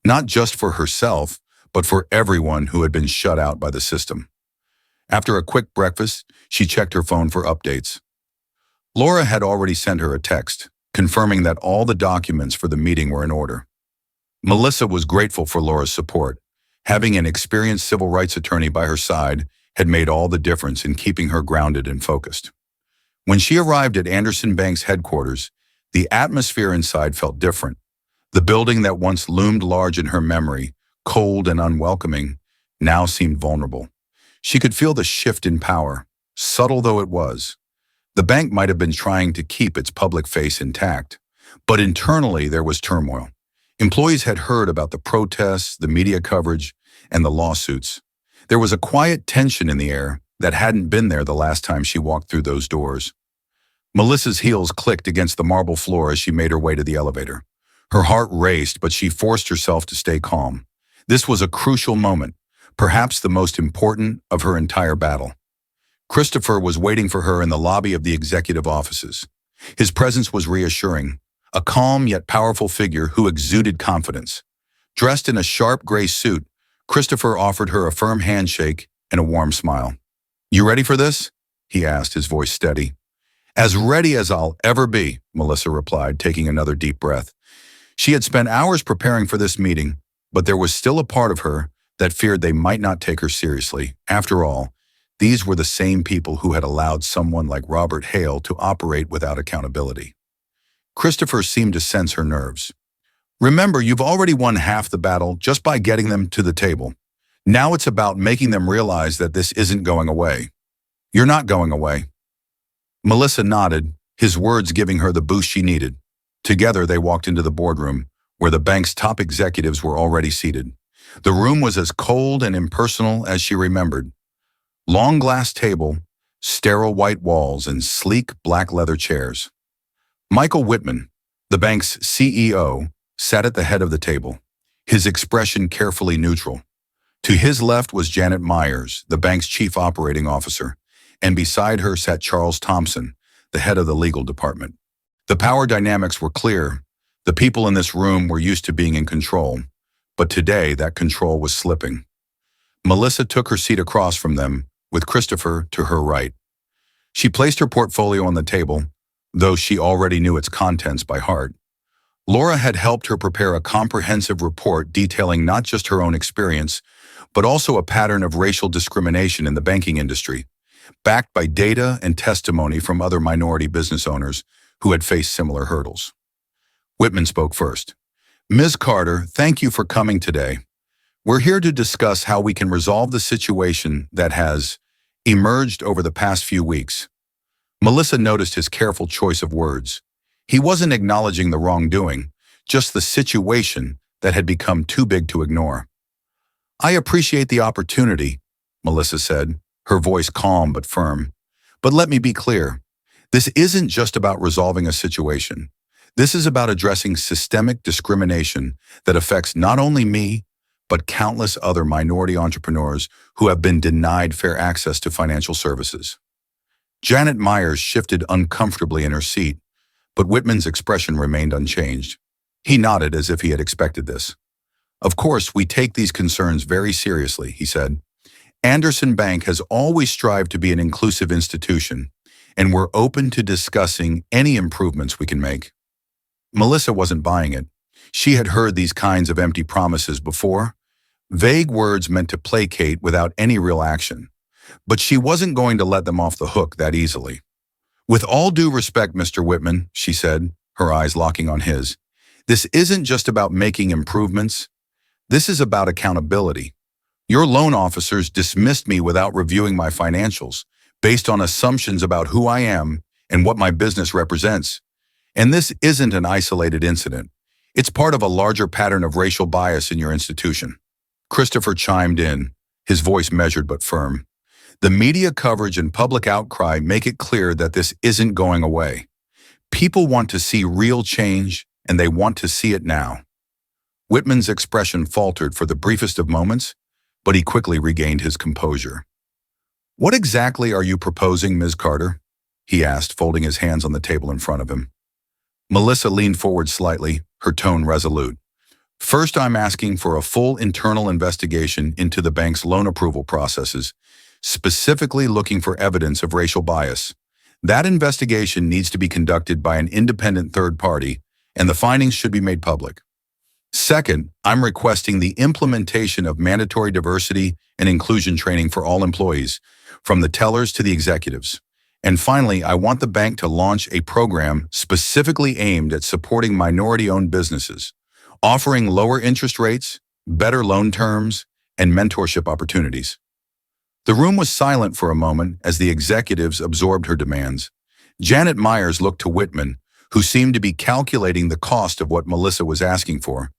S1: not just for herself, but for everyone who had been shut out by the system. After a quick breakfast, she checked her phone for updates. Laura had already sent her a text, confirming that all the documents for the meeting were in order. Melissa was grateful for Laura's support. Having an experienced civil rights attorney by her side had made all the difference in keeping her grounded and focused. When she arrived at Anderson Bank's headquarters, the atmosphere inside felt different. The building that once loomed large in her memory, cold and unwelcoming, now seemed vulnerable. She could feel the shift in power, subtle though it was. The bank might have been trying to keep its public face intact, but internally there was turmoil. Employees had heard about the protests, the media coverage, and the lawsuits. There was a quiet tension in the air that hadn't been there the last time she walked through those doors. Melissa's heels clicked against the marble floor as she made her way to the elevator. Her heart raced, but she forced herself to stay calm. This was a crucial moment, perhaps the most important of her entire battle. Christopher was waiting for her in the lobby of the executive offices. His presence was reassuring, a calm yet powerful figure who exuded confidence. Dressed in a sharp gray suit, Christopher offered her a firm handshake and a warm smile. "You ready for this?" he asked, his voice steady. "As ready as I'll ever be," Melissa replied, taking another deep breath. She had spent hours preparing for this meeting, but there was still a part of her that feared they might not take her seriously. After all, these were the same people who had allowed someone like Robert Hale to operate without accountability. Christopher seemed to sense her nerves. "Remember, you've already won half the battle just by getting them to the table. Now it's about making them realize that this isn't going away. You're not going away." Melissa nodded, his words giving her the boost she needed. Together they walked into the boardroom, where the bank's top executives were already seated. The room was as cold and impersonal as she remembered. Long glass table, sterile white walls, and sleek black leather chairs. Michael Whitman, the bank's CEO, sat at the head of the table, his expression carefully neutral. To his left was Janet Myers, the bank's chief operating officer, and beside her sat Charles Thompson, the head of the legal department. The power dynamics were clear. The people in this room were used to being in control, but today that control was slipping. Melissa took her seat across from them, with Christopher to her right. She placed her portfolio on the table, though she already knew its contents by heart. Laura had helped her prepare a comprehensive report detailing not just her own experience, but also a pattern of racial discrimination in the banking industry, backed by data and testimony from other minority business owners who had faced similar hurdles. Whitman spoke first. "Ms. Carter, thank you for coming today. We're here to discuss how we can resolve the situation that has emerged over the past few weeks." Melissa noticed his careful choice of words. He wasn't acknowledging the wrongdoing, just the situation that had become too big to ignore. "I appreciate the opportunity," Melissa said, her voice calm but firm. "But let me be clear. This isn't just about resolving a situation. This is about addressing systemic discrimination that affects not only me, but countless other minority entrepreneurs who have been denied fair access to financial services. Janet Myers shifted uncomfortably in her seat, but Whitman's expression remained unchanged. He nodded as if he had expected this. "Of course, we take these concerns very seriously," he said. "Anderson Bank has always strived to be an inclusive institution, and we're open to discussing any improvements we can make." Melissa wasn't buying it. She had heard these kinds of empty promises before, vague words meant to placate without any real action. But she wasn't going to let them off the hook that easily. "With all due respect, Mr. Whitman," she said, her eyes locking on his, "this isn't just about making improvements. This is about accountability. Your loan officers dismissed me without reviewing my financials, based on assumptions about who I am and what my business represents. And this isn't an isolated incident. It's part of a larger pattern of racial bias in your institution." Christopher chimed in, his voice measured but firm. "The media coverage and public outcry make it clear that this isn't going away. People want to see real change, and they want to see it now." Whitman's expression faltered for the briefest of moments, but he quickly regained his composure. "What exactly are you proposing, Ms. Carter?" he asked, folding his hands on the table in front of him. Melissa leaned forward slightly, her tone resolute. "First, I'm asking for a full internal investigation into the bank's loan approval processes, specifically looking for evidence of racial bias. That investigation needs to be conducted by an independent third party, and the findings should be made public. Second, I'm requesting the implementation of mandatory diversity and inclusion training for all employees, from the tellers to the executives. And finally, I want the bank to launch a program specifically aimed at supporting minority-owned businesses, offering lower interest rates, better loan terms, and mentorship opportunities." The room was silent for a moment as the executives absorbed her demands. Janet Myers looked to Whitman, who seemed to be calculating the cost of what Melissa was asking for,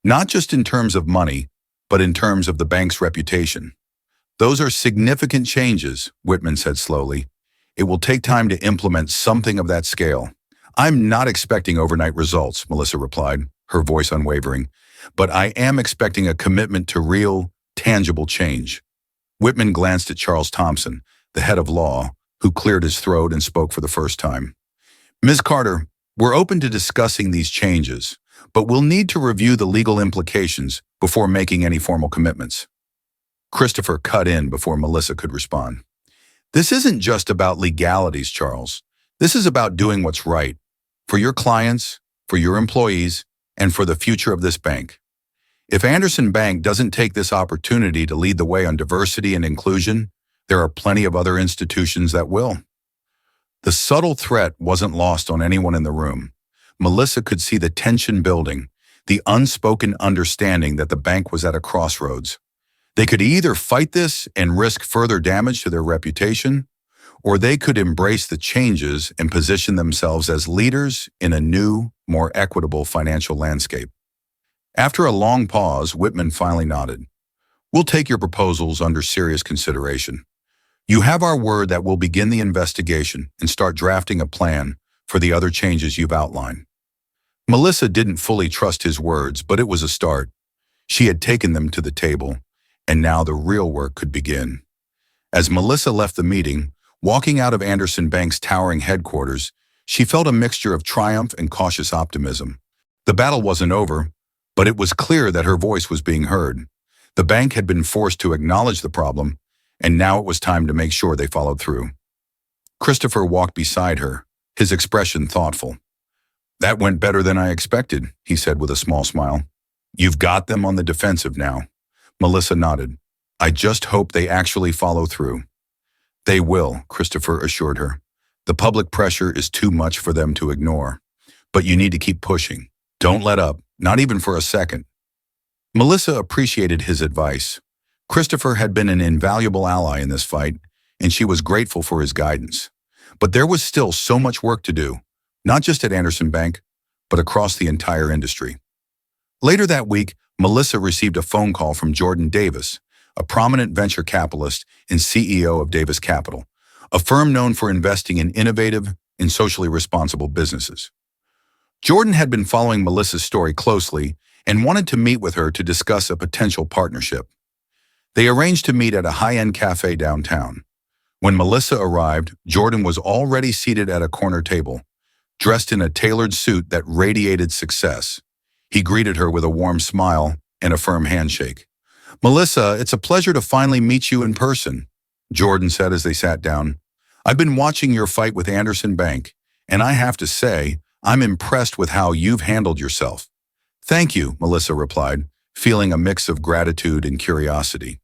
S1: not just in terms of money, but in terms of the bank's reputation. "Those are significant changes," Whitman said slowly. "It will take time to implement something of that scale." "I'm not expecting overnight results," Melissa replied, her voice unwavering, "but I am expecting a commitment to real, tangible change." Whitman glanced at Charles Thompson, the head of law, who cleared his throat and spoke for the first time. "Ms. Carter, we're open to discussing these changes, but we'll need to review the legal implications before making any formal commitments." Christopher cut in before Melissa could respond. "This isn't just about legalities, Charles. This is about doing what's right, for your clients, for your employees, and for the future of this bank. If Anderson Bank doesn't take this opportunity to lead the way on diversity and inclusion, there are plenty of other institutions that will." The subtle threat wasn't lost on anyone in the room. Melissa could see the tension building, the unspoken understanding that the bank was at a crossroads. They could either fight this and risk further damage to their reputation, or they could embrace the changes and position themselves as leaders in a new, more equitable financial landscape. After a long pause, Whitman finally nodded. "We'll take your proposals under serious consideration. You have our word that we'll begin the investigation and start drafting a plan for the other changes you've outlined." Melissa didn't fully trust his words, but it was a start. She had taken them to the table, and now the real work could begin. As Melissa left the meeting, walking out of Anderson Bank's towering headquarters, she felt a mixture of triumph and cautious optimism. The battle wasn't over, but it was clear that her voice was being heard. The bank had been forced to acknowledge the problem, and now it was time to make sure they followed through. Christopher walked beside her, his expression thoughtful. "That went better than I expected," he said with a small smile. "You've got them on the defensive now." Melissa nodded. "I just hope they actually follow through." "They will," Christopher assured her. "The public pressure is too much for them to ignore. But you need to keep pushing. Don't let up, not even for a second." Melissa appreciated his advice. Christopher had been an invaluable ally in this fight, and she was grateful for his guidance. But there was still so much work to do, not just at Anderson Bank, but across the entire industry. Later that week, Melissa received a phone call from Jordan Davis, a prominent venture capitalist and CEO of Davis Capital, a firm known for investing in innovative, in socially responsible businesses. Jordan had been following Melissa's story closely and wanted to meet with her to discuss a potential partnership. They arranged to meet at a high-end cafe downtown. When Melissa arrived, Jordan was already seated at a corner table, dressed in a tailored suit that radiated success. He greeted her with a warm smile and a firm handshake. "Melissa, it's a pleasure to finally meet you in person," Jordan said as they sat down. "I've been watching your fight with Anderson Bank, and I have to say, I'm impressed with how you've handled yourself." "Thank you," Melissa replied, feeling a mix of gratitude and curiosity.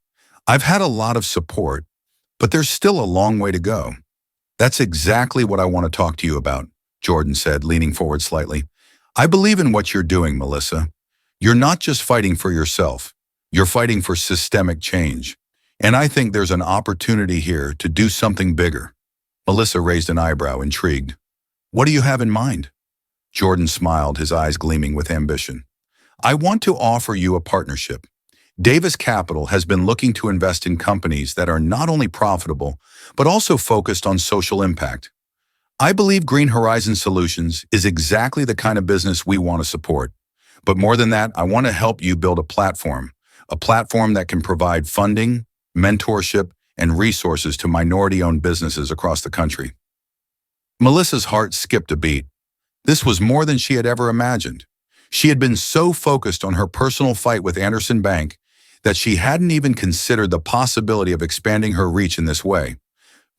S1: "I've had a lot of support, but there's still a long way to go." "That's exactly what I want to talk to you about," Jordan said, leaning forward slightly. "I believe in what you're doing, Melissa. You're not just fighting for yourself. You're fighting for systemic change. And I think there's an opportunity here to do something bigger." Melissa raised an eyebrow, intrigued. "What do you have in mind?" Jordan smiled, his eyes gleaming with ambition. "I want to offer you a partnership. Davis Capital has been looking to invest in companies that are not only profitable, but also focused on social impact. I believe Green Horizon Solutions is exactly the kind of business we want to support. But more than that, I want to help you build a platform that can provide funding, mentorship, and resources to minority-owned businesses across the country." Melissa's heart skipped a beat. This was more than she had ever imagined. She had been so focused on her personal fight with Anderson Bank that she hadn't even considered the possibility of expanding her reach in this way.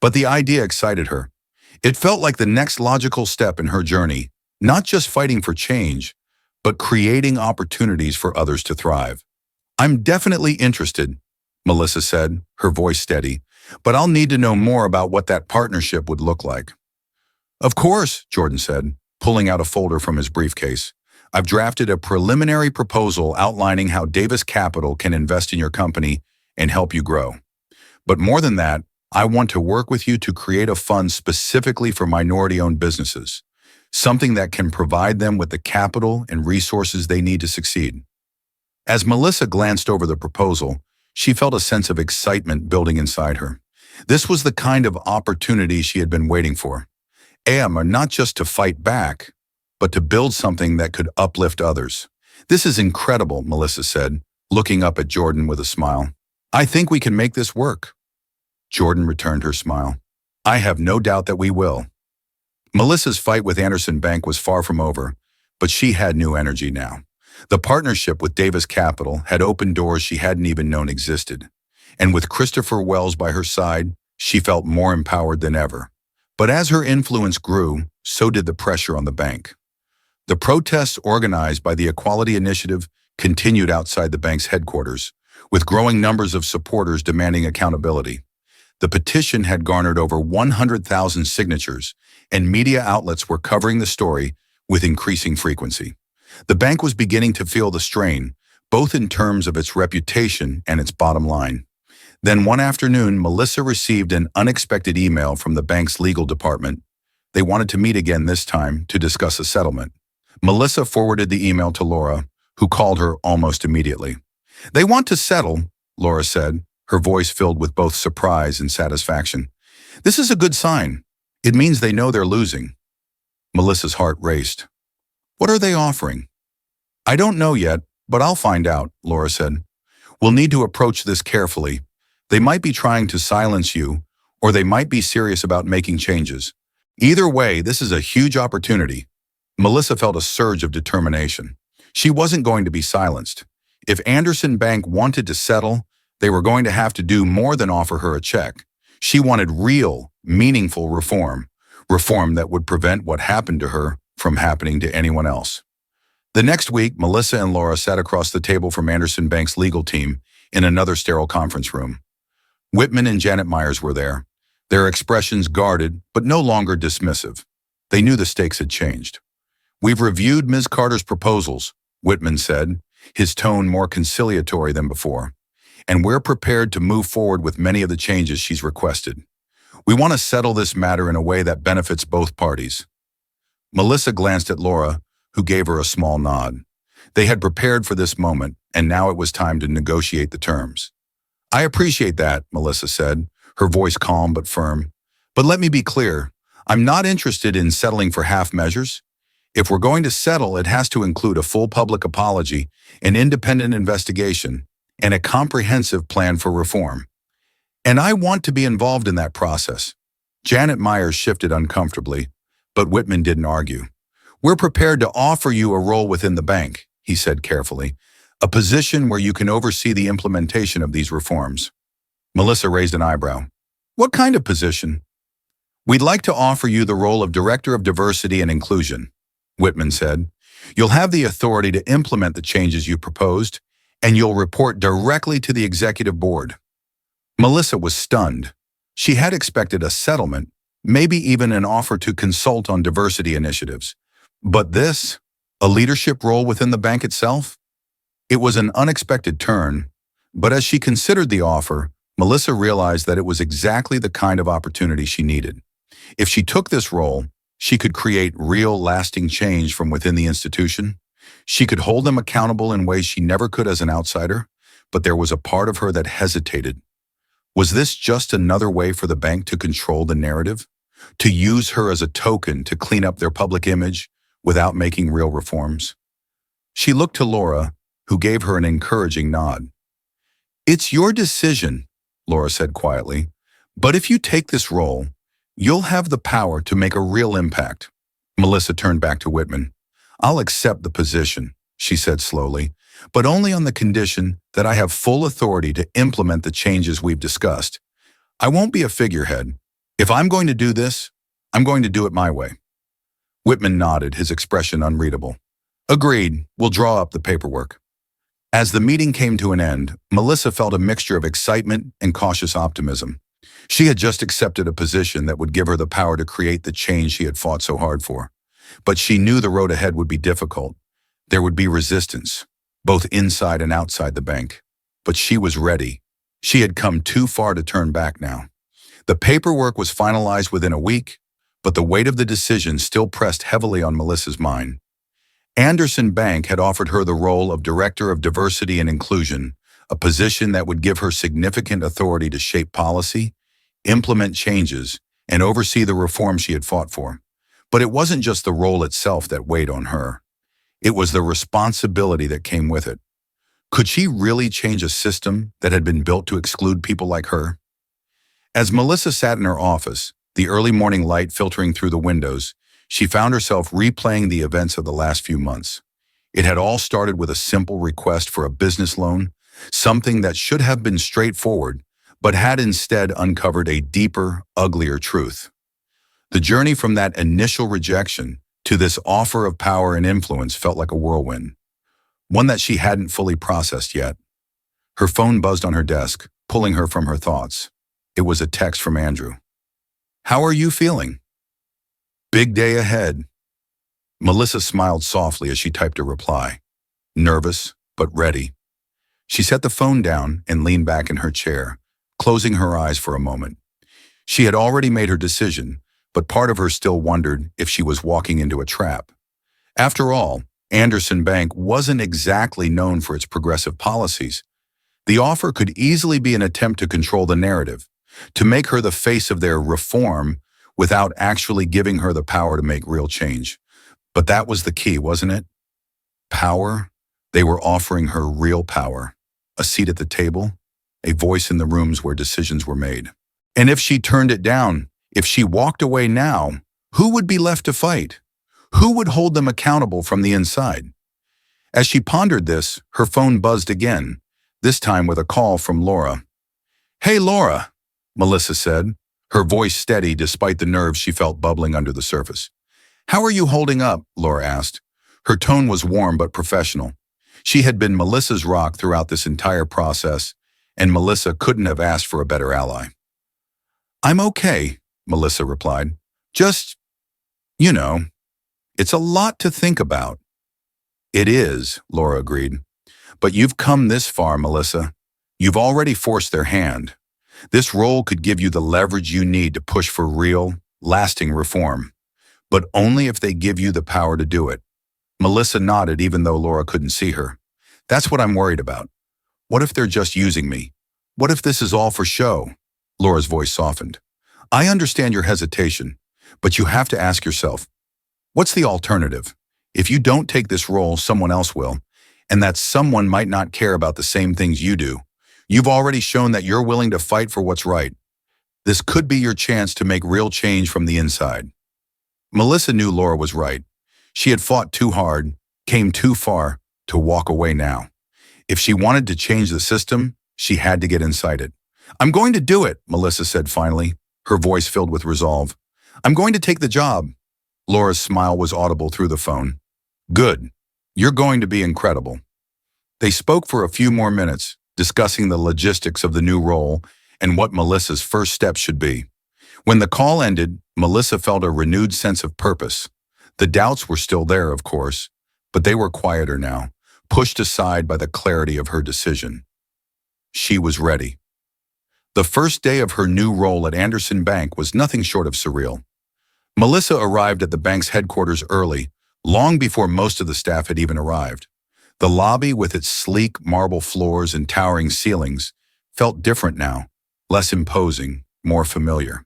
S1: But the idea excited her. It felt like the next logical step in her journey, not just fighting for change, but creating opportunities for others to thrive. "I'm definitely interested," Melissa said, her voice steady, "but I'll need to know more about what that partnership would look like." "Of course," Jordan said, pulling out a folder from his briefcase. "I've drafted a preliminary proposal outlining how Davis Capital can invest in your company and help you grow. But more than that, I want to work with you to create a fund specifically for minority-owned businesses, something that can provide them with the capital and resources they need to succeed." As Melissa glanced over the proposal, she felt a sense of excitement building inside her. This was the kind of opportunity she had been waiting for. Not just to fight back, but to build something that could uplift others. "This is incredible," Melissa said, looking up at Jordan with a smile. "I think we can make this work." Jordan returned her smile. "I have no doubt that we will." Melissa's fight with Anderson Bank was far from over, but she had new energy now. The partnership with Davis Capital had opened doors she hadn't even known existed. And with Christopher Wells by her side, she felt more empowered than ever. But as her influence grew, so did the pressure on the bank. The protests organized by the Equality Initiative continued outside the bank's headquarters, with growing numbers of supporters demanding accountability. The petition had garnered over 100,000 signatures, and media outlets were covering the story with increasing frequency. The bank was beginning to feel the strain, both in terms of its reputation and its bottom line. Then one afternoon, Melissa received an unexpected email from the bank's legal department. They wanted to meet again this time to discuss a settlement. Melissa forwarded the email to Laura, who called her almost immediately. "They want to settle," Laura said, her voice filled with both surprise and satisfaction. "This is a good sign. It means they know they're losing." Melissa's heart raced. "What are they offering?" "I don't know yet, but I'll find out," Laura said. "We'll need to approach this carefully. They might be trying to silence you, or they might be serious about making changes. Either way, this is a huge opportunity." Melissa felt a surge of determination. She wasn't going to be silenced. If Anderson Bank wanted to settle, they were going to have to do more than offer her a check. She wanted real, meaningful reform that would prevent what happened to her from happening to anyone else. The next week, Melissa and Laura sat across the table from Anderson Bank's legal team in another sterile conference room. Whitman and Janet Myers were there, their expressions guarded but no longer dismissive. They knew the stakes had changed. "We've reviewed Ms. Carter's proposals," Whitman said, his tone more conciliatory than before, "and we're prepared to move forward with many of the changes she's requested. We want to settle this matter in a way that benefits both parties." Melissa glanced at Laura, who gave her a small nod. They had prepared for this moment, and now it was time to negotiate the terms. "I appreciate that," Melissa said, her voice calm but firm. "But let me be clear, I'm not interested in settling for half measures. If we're going to settle, it has to include a full public apology, an independent investigation, and a comprehensive plan for reform. And I want to be involved in that process. Janet Myers shifted uncomfortably, but Whitman didn't argue. We're prepared to offer you a role within the bank, he said carefully, a position where you can oversee the implementation of these reforms. Melissa raised an eyebrow. What kind of position? We'd like to offer you the role of Director of Diversity and Inclusion, Whitman said. You'll have the authority to implement the changes you proposed, and you'll report directly to the executive board. Melissa was stunned. She had expected a settlement, maybe even an offer to consult on diversity initiatives. But this, a leadership role within the bank itself? It was an unexpected turn, but as she considered the offer, Melissa realized that it was exactly the kind of opportunity she needed. If she took this role, she could create real, lasting change from within the institution. She could hold them accountable in ways she never could as an outsider, but there was a part of her that hesitated. Was this just another way for the bank to control the narrative? To use her as a token to clean up their public image without making real reforms? She looked to Laura, who gave her an encouraging nod. It's your decision, Laura said quietly, but if you take this role, you'll have the power to make a real impact. Melissa turned back to Whitman. I'll accept the position, she said slowly, but only on the condition that I have full authority to implement the changes we've discussed. I won't be a figurehead. If I'm going to do this, I'm going to do it my way. Whitman nodded, his expression unreadable. Agreed, we'll draw up the paperwork. As the meeting came to an end, Melissa felt a mixture of excitement and cautious optimism. She had just accepted a position that would give her the power to create the change she had fought so hard for. But she knew the road ahead would be difficult. There would be resistance, both inside and outside the bank. But she was ready. She had come too far to turn back now. The paperwork was finalized within a week, but the weight of the decision still pressed heavily on Melissa's mind. Anderson Bank had offered her the role of Director of Diversity and Inclusion, a position that would give her significant authority to shape policy, implement changes, and oversee the reform she had fought for. But it wasn't just the role itself that weighed on her. It was the responsibility that came with it. Could she really change a system that had been built to exclude people like her? As Melissa sat in her office, the early morning light filtering through the windows, she found herself replaying the events of the last few months. It had all started with a simple request for a business loan, something that should have been straightforward, but had instead uncovered a deeper, uglier truth. The journey from that initial rejection to this offer of power and influence felt like a whirlwind, one that she hadn't fully processed yet. Her phone buzzed on her desk, pulling her from her thoughts. It was a text from Andrew. How are you feeling? Big day ahead. Melissa smiled softly as she typed a reply. Nervous, but ready. She set the phone down and leaned back in her chair, closing her eyes for a moment. She had already made her decision, but part of her still wondered if she was walking into a trap. After all, Anderson Bank wasn't exactly known for its progressive policies. The offer could easily be an attempt to control the narrative, to make her the face of their reform without actually giving her the power to make real change. But that was the key, wasn't it? Power. They were offering her real power. A seat at the table, a voice in the rooms where decisions were made. And if she turned it down, if she walked away now, who would be left to fight? Who would hold them accountable from the inside? As she pondered this, her phone buzzed again, this time with a call from Laura. Hey, Laura, Melissa said, her voice steady despite the nerves she felt bubbling under the surface. How are you holding up? Laura asked. Her tone was warm but professional. She had been Melissa's rock throughout this entire process, and Melissa couldn't have asked for a better ally. I'm okay, Melissa replied. Just, it's a lot to think about. It is, Laura agreed. But you've come this far, Melissa. You've already forced their hand. This role could give you the leverage you need to push for real, lasting reform. But only if they give you the power to do it. Melissa nodded even though Laura couldn't see her. That's what I'm worried about. What if they're just using me? What if this is all for show? Laura's voice softened. I understand your hesitation, But you have to ask yourself, what's the alternative? If you don't take this role, someone else will, and that someone might not care about the same things you do. You've already shown that you're willing to fight for what's right. This could be your chance to make real change from the inside. Melissa knew Laura was right. She had fought too hard, came too far, to walk away now. If she wanted to change the system, she had to get inside it. "I'm going to do it," Melissa said finally, her voice filled with resolve. "I'm going to take the job." Laura's smile was audible through the phone. "Good. You're going to be incredible." They spoke for a few more minutes, discussing the logistics of the new role and what Melissa's first steps should be. When the call ended, Melissa felt a renewed sense of purpose. The doubts were still there, of course, but they were quieter now, pushed aside by the clarity of her decision. She was ready. The first day of her new role at Anderson Bank was nothing short of surreal. Melissa arrived at the bank's headquarters early, long before most of the staff had even arrived. The lobby, with its sleek marble floors and towering ceilings, felt different now, less imposing, more familiar.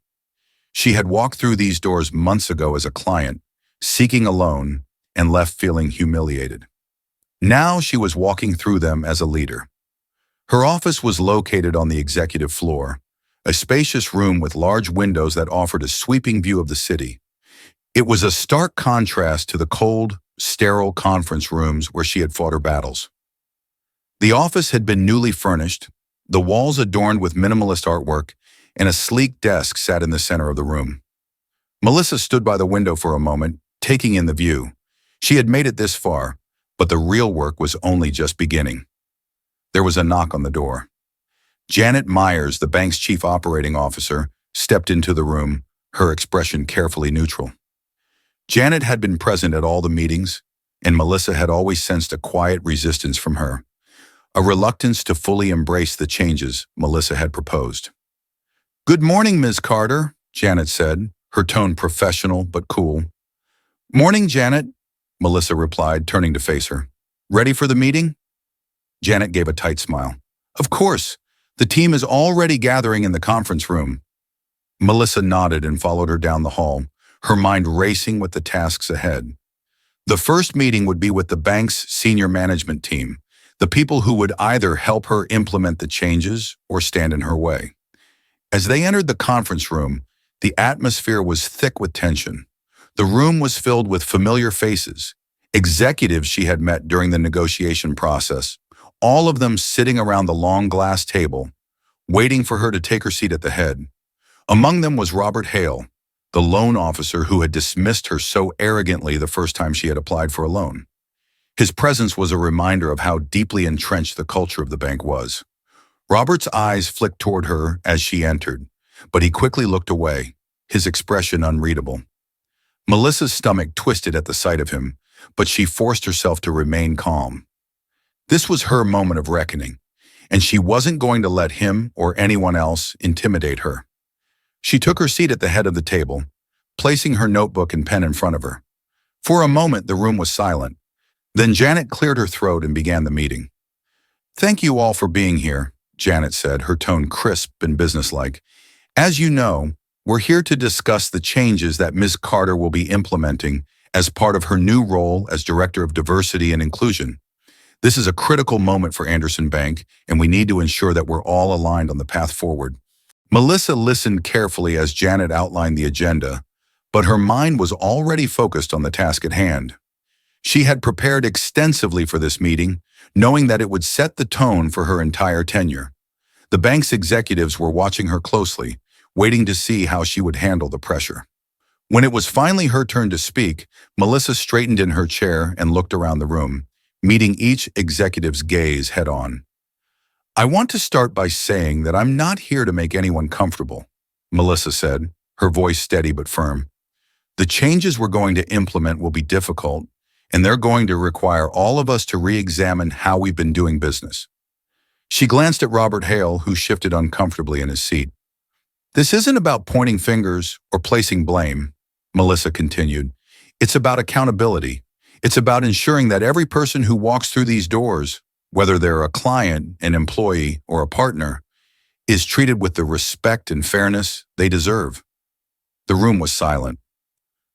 S1: She had walked through these doors months ago as a client, seeking a loan, and left feeling humiliated. Now she was walking through them as a leader. Her office was located on the executive floor, a spacious room with large windows that offered a sweeping view of the city. It was a stark contrast to the cold, sterile conference rooms where she had fought her battles. The office had been newly furnished, the walls adorned with minimalist artwork, and a sleek desk sat in the center of the room. Melissa stood by the window for a moment, taking in the view. She had made it this far, but the real work was only just beginning. There was a knock on the door. Janet Myers, the bank's chief operating officer, stepped into the room, her expression carefully neutral. Janet had been present at all the meetings, and Melissa had always sensed a quiet resistance from her, a reluctance to fully embrace the changes Melissa had proposed. "Good morning, Ms. Carter," Janet said, her tone professional but cool. "Morning, Janet," Melissa replied, turning to face her. "Ready for the meeting?" Janet gave a tight smile. "Of course. The team is already gathering in the conference room." Melissa nodded and followed her down the hall, her mind racing with the tasks ahead. The first meeting would be with the bank's senior management team, the people who would either help her implement the changes or stand in her way. As they entered the conference room, the atmosphere was thick with tension. The room was filled with familiar faces, executives she had met during the negotiation process, all of them sitting around the long glass table, waiting for her to take her seat at the head. Among them was Robert Hale, the loan officer who had dismissed her so arrogantly the first time she had applied for a loan. His presence was a reminder of how deeply entrenched the culture of the bank was. Robert's eyes flicked toward her as she entered, but he quickly looked away, his expression unreadable. Melissa's stomach twisted at the sight of him, but she forced herself to remain calm. This was her moment of reckoning, and she wasn't going to let him or anyone else intimidate her. She took her seat at the head of the table, placing her notebook and pen in front of her. For a moment, the room was silent. Then Janet cleared her throat and began the meeting. "Thank you all for being here," Janet said, her tone crisp and businesslike. "As you know, we're here to discuss the changes that Ms. Carter will be implementing as part of her new role as Director of Diversity and Inclusion. This is a critical moment for Anderson Bank, and we need to ensure that we're all aligned on the path forward." Melissa listened carefully as Janet outlined the agenda, but her mind was already focused on the task at hand. She had prepared extensively for this meeting, knowing that it would set the tone for her entire tenure. The bank's executives were watching her closely, waiting to see how she would handle the pressure. When it was finally her turn to speak, Melissa straightened in her chair and looked around the room, meeting each executive's gaze head-on. "I want to start by saying that I'm not here to make anyone comfortable," Melissa said, her voice steady but firm. "The changes we're going to implement will be difficult, and they're going to require all of us to re-examine how we've been doing business." She glanced at Robert Hale, who shifted uncomfortably in his seat. "This isn't about pointing fingers or placing blame," Melissa continued. "It's about accountability. It's about ensuring that every person who walks through these doors, whether they're a client, an employee, or a partner, is treated with the respect and fairness they deserve." The room was silent.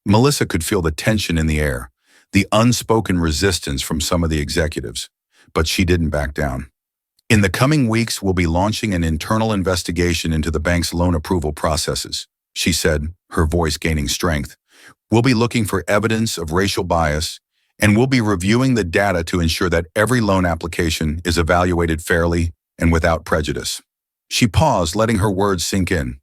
S1: Melissa could feel the tension in the air, the unspoken resistance from some of the executives, but she didn't back down. In the coming weeks, we'll be launching an internal investigation into the bank's loan approval processes, she said, her voice gaining strength. We'll be looking for evidence of racial bias, and we'll be reviewing the data to ensure that every loan application is evaluated fairly and without prejudice. She paused, letting her words sink in.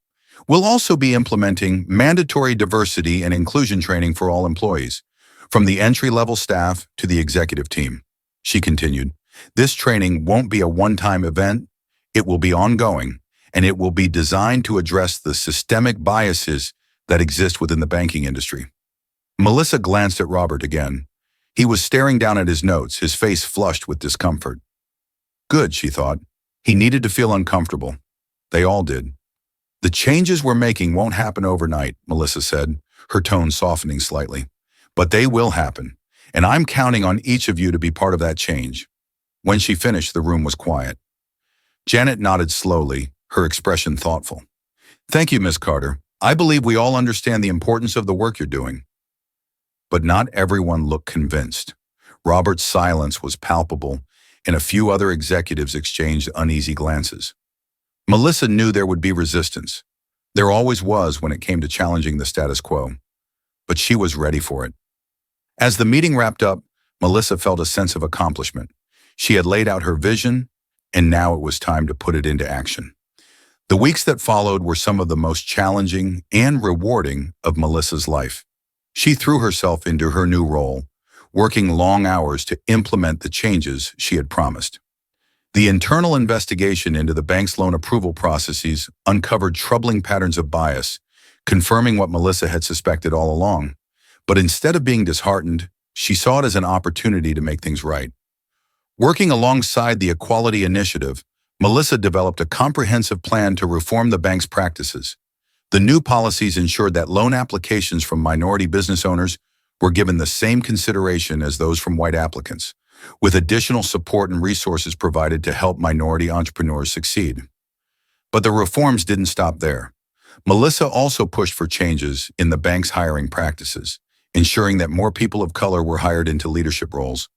S1: We'll also be implementing mandatory diversity and inclusion training for all employees, from the entry-level staff to the executive team. She continued, this training won't be a one-time event, it will be ongoing, and it will be designed to address the systemic biases that exist within the banking industry. Melissa glanced at Robert again. He was staring down at his notes, his face flushed with discomfort. Good, she thought. He needed to feel uncomfortable. They all did. The changes we're making won't happen overnight, Melissa said, her tone softening slightly. But they will happen, and I'm counting on each of you to be part of that change. When she finished, the room was quiet. Janet nodded slowly, her expression thoughtful. Thank you, Miss Carter. I believe we all understand the importance of the work you're doing. But not everyone looked convinced. Robert's silence was palpable, and a few other executives exchanged uneasy glances. Melissa knew there would be resistance. There always was when it came to challenging the status quo. But she was ready for it. As the meeting wrapped up, Melissa felt a sense of accomplishment. She had laid out her vision, and now it was time to put it into action. The weeks that followed were some of the most challenging and rewarding of Melissa's life. She threw herself into her new role, working long hours to implement the changes she had promised. The internal investigation into the bank's loan approval processes uncovered troubling patterns of bias, confirming what Melissa had suspected all along. But instead of being disheartened, she saw it as an opportunity to make things right. Working alongside the Equality Initiative, Melissa developed a comprehensive plan to reform the bank's practices. The new policies ensured that loan applications from minority business owners were given the same consideration as those from white applicants, with additional support and resources provided to help minority entrepreneurs succeed. But the reforms didn't stop there. Melissa also pushed for changes in the bank's hiring practices, ensuring that more people of color were hired into leadership roles.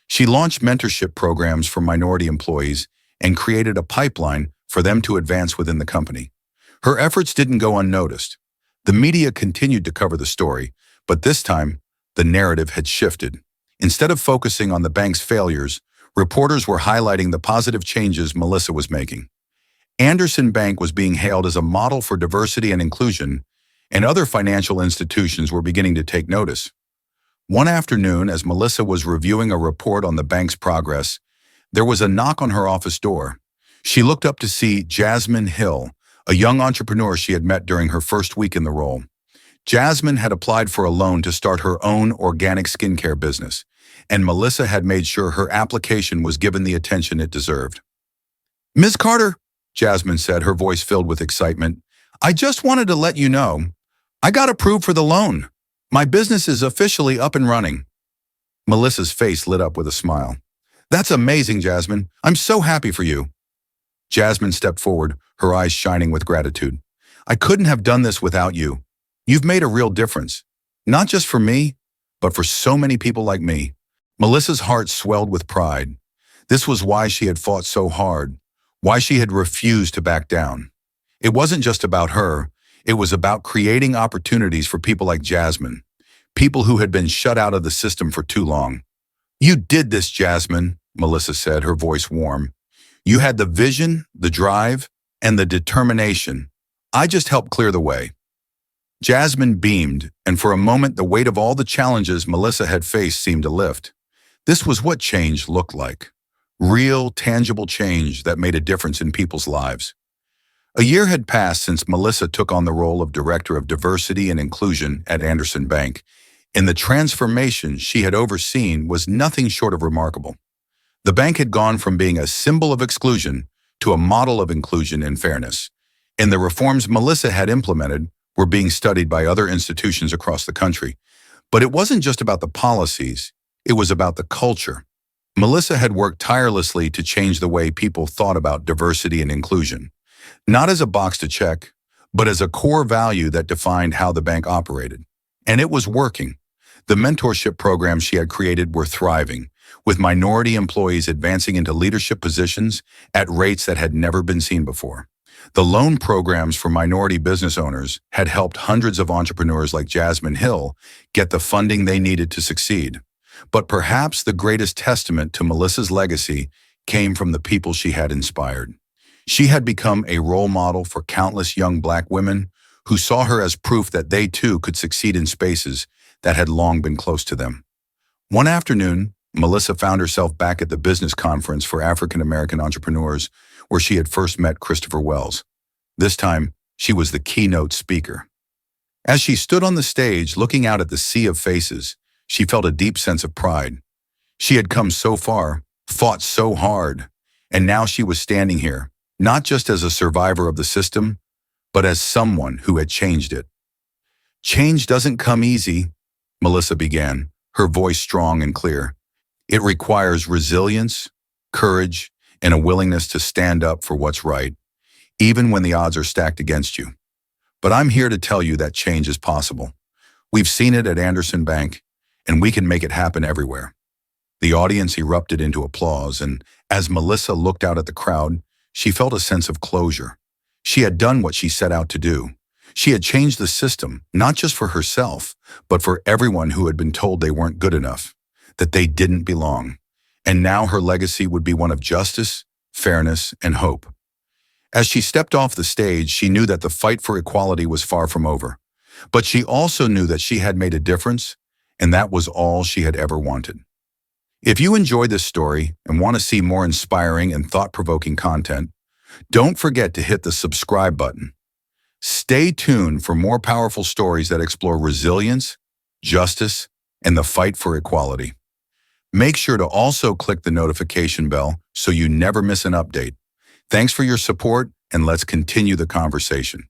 S1: She launched mentorship programs for minority employees and created a pipeline for them to advance within the company. Her efforts didn't go unnoticed. The media continued to cover the story, but this time, the narrative had shifted. Instead of focusing on the bank's failures, reporters were highlighting the positive changes Melissa was making. Anderson Bank was being hailed as a model for diversity and inclusion, and other financial institutions were beginning to take notice. One afternoon, as Melissa was reviewing a report on the bank's progress, there was a knock on her office door. She looked up to see Jasmine Hill, a young entrepreneur she had met during her first week in the role. Jasmine had applied for a loan to start her own organic skincare business, and Melissa had made sure her application was given the attention it deserved. Ms. Carter, Jasmine said, her voice filled with excitement, I just wanted to let you know, I got approved for the loan. My business is officially up and running. Melissa's face lit up with a smile. That's amazing, Jasmine. I'm so happy for you. Jasmine stepped forward, her eyes shining with gratitude. I couldn't have done this without you. You've made a real difference, not just for me, but for so many people like me. Melissa's heart swelled with pride. This was why she had fought so hard, why she had refused to back down. It wasn't just about her. It was about creating opportunities for people like Jasmine, people who had been shut out of the system for too long. You did this, Jasmine, Melissa said, her voice warm. You had the vision, the drive, and the determination. I just helped clear the way. Jasmine beamed, and for a moment the weight of all the challenges Melissa had faced seemed to lift. This was what change looked like. Real, tangible change that made a difference in people's lives. A year had passed since Melissa took on the role of Director of Diversity and Inclusion at Anderson Bank, and the transformation she had overseen was nothing short of remarkable. The bank had gone from being a symbol of exclusion to a model of inclusion and fairness, and the reforms Melissa had implemented were being studied by other institutions across the country. But it wasn't just about the policies, it was about the culture. Melissa had worked tirelessly to change the way people thought about diversity and inclusion, not as a box to check, but as a core value that defined how the bank operated. And it was working. The mentorship programs she had created were thriving, with minority employees advancing into leadership positions at rates that had never been seen before. The loan programs for minority business owners had helped hundreds of entrepreneurs like Jasmine Hill get the funding they needed to succeed. But perhaps the greatest testament to Melissa's legacy came from the people she had inspired. She had become a role model for countless young Black women who saw her as proof that they too could succeed in spaces that had long been close to them. One afternoon, Melissa found herself back at the business conference for African American entrepreneurs where she had first met Christopher Wells. This time, she was the keynote speaker. As she stood on the stage looking out at the sea of faces, she felt a deep sense of pride. She had come so far, fought so hard, and now she was standing here, not just as a survivor of the system, but as someone who had changed it. Change doesn't come easy, Melissa began, her voice strong and clear. It requires resilience, courage, and a willingness to stand up for what's right, even when the odds are stacked against you. But I'm here to tell you that change is possible. We've seen it at Anderson Bank, and we can make it happen everywhere. The audience erupted into applause, and as Melissa looked out at the crowd, she felt a sense of closure. She had done what she set out to do. She had changed the system, not just for herself, but for everyone who had been told they weren't good enough, that they didn't belong. And now her legacy would be one of justice, fairness, and hope. As she stepped off the stage, she knew that the fight for equality was far from over. But she also knew that she had made a difference, and that was all she had ever wanted. If you enjoyed this story and want to see more inspiring and thought-provoking content, don't forget to hit the subscribe button. Stay tuned for more powerful stories that explore resilience, justice, and the fight for equality. Make sure to also click the notification bell so you never miss an update. Thanks for your support, and let's continue the conversation.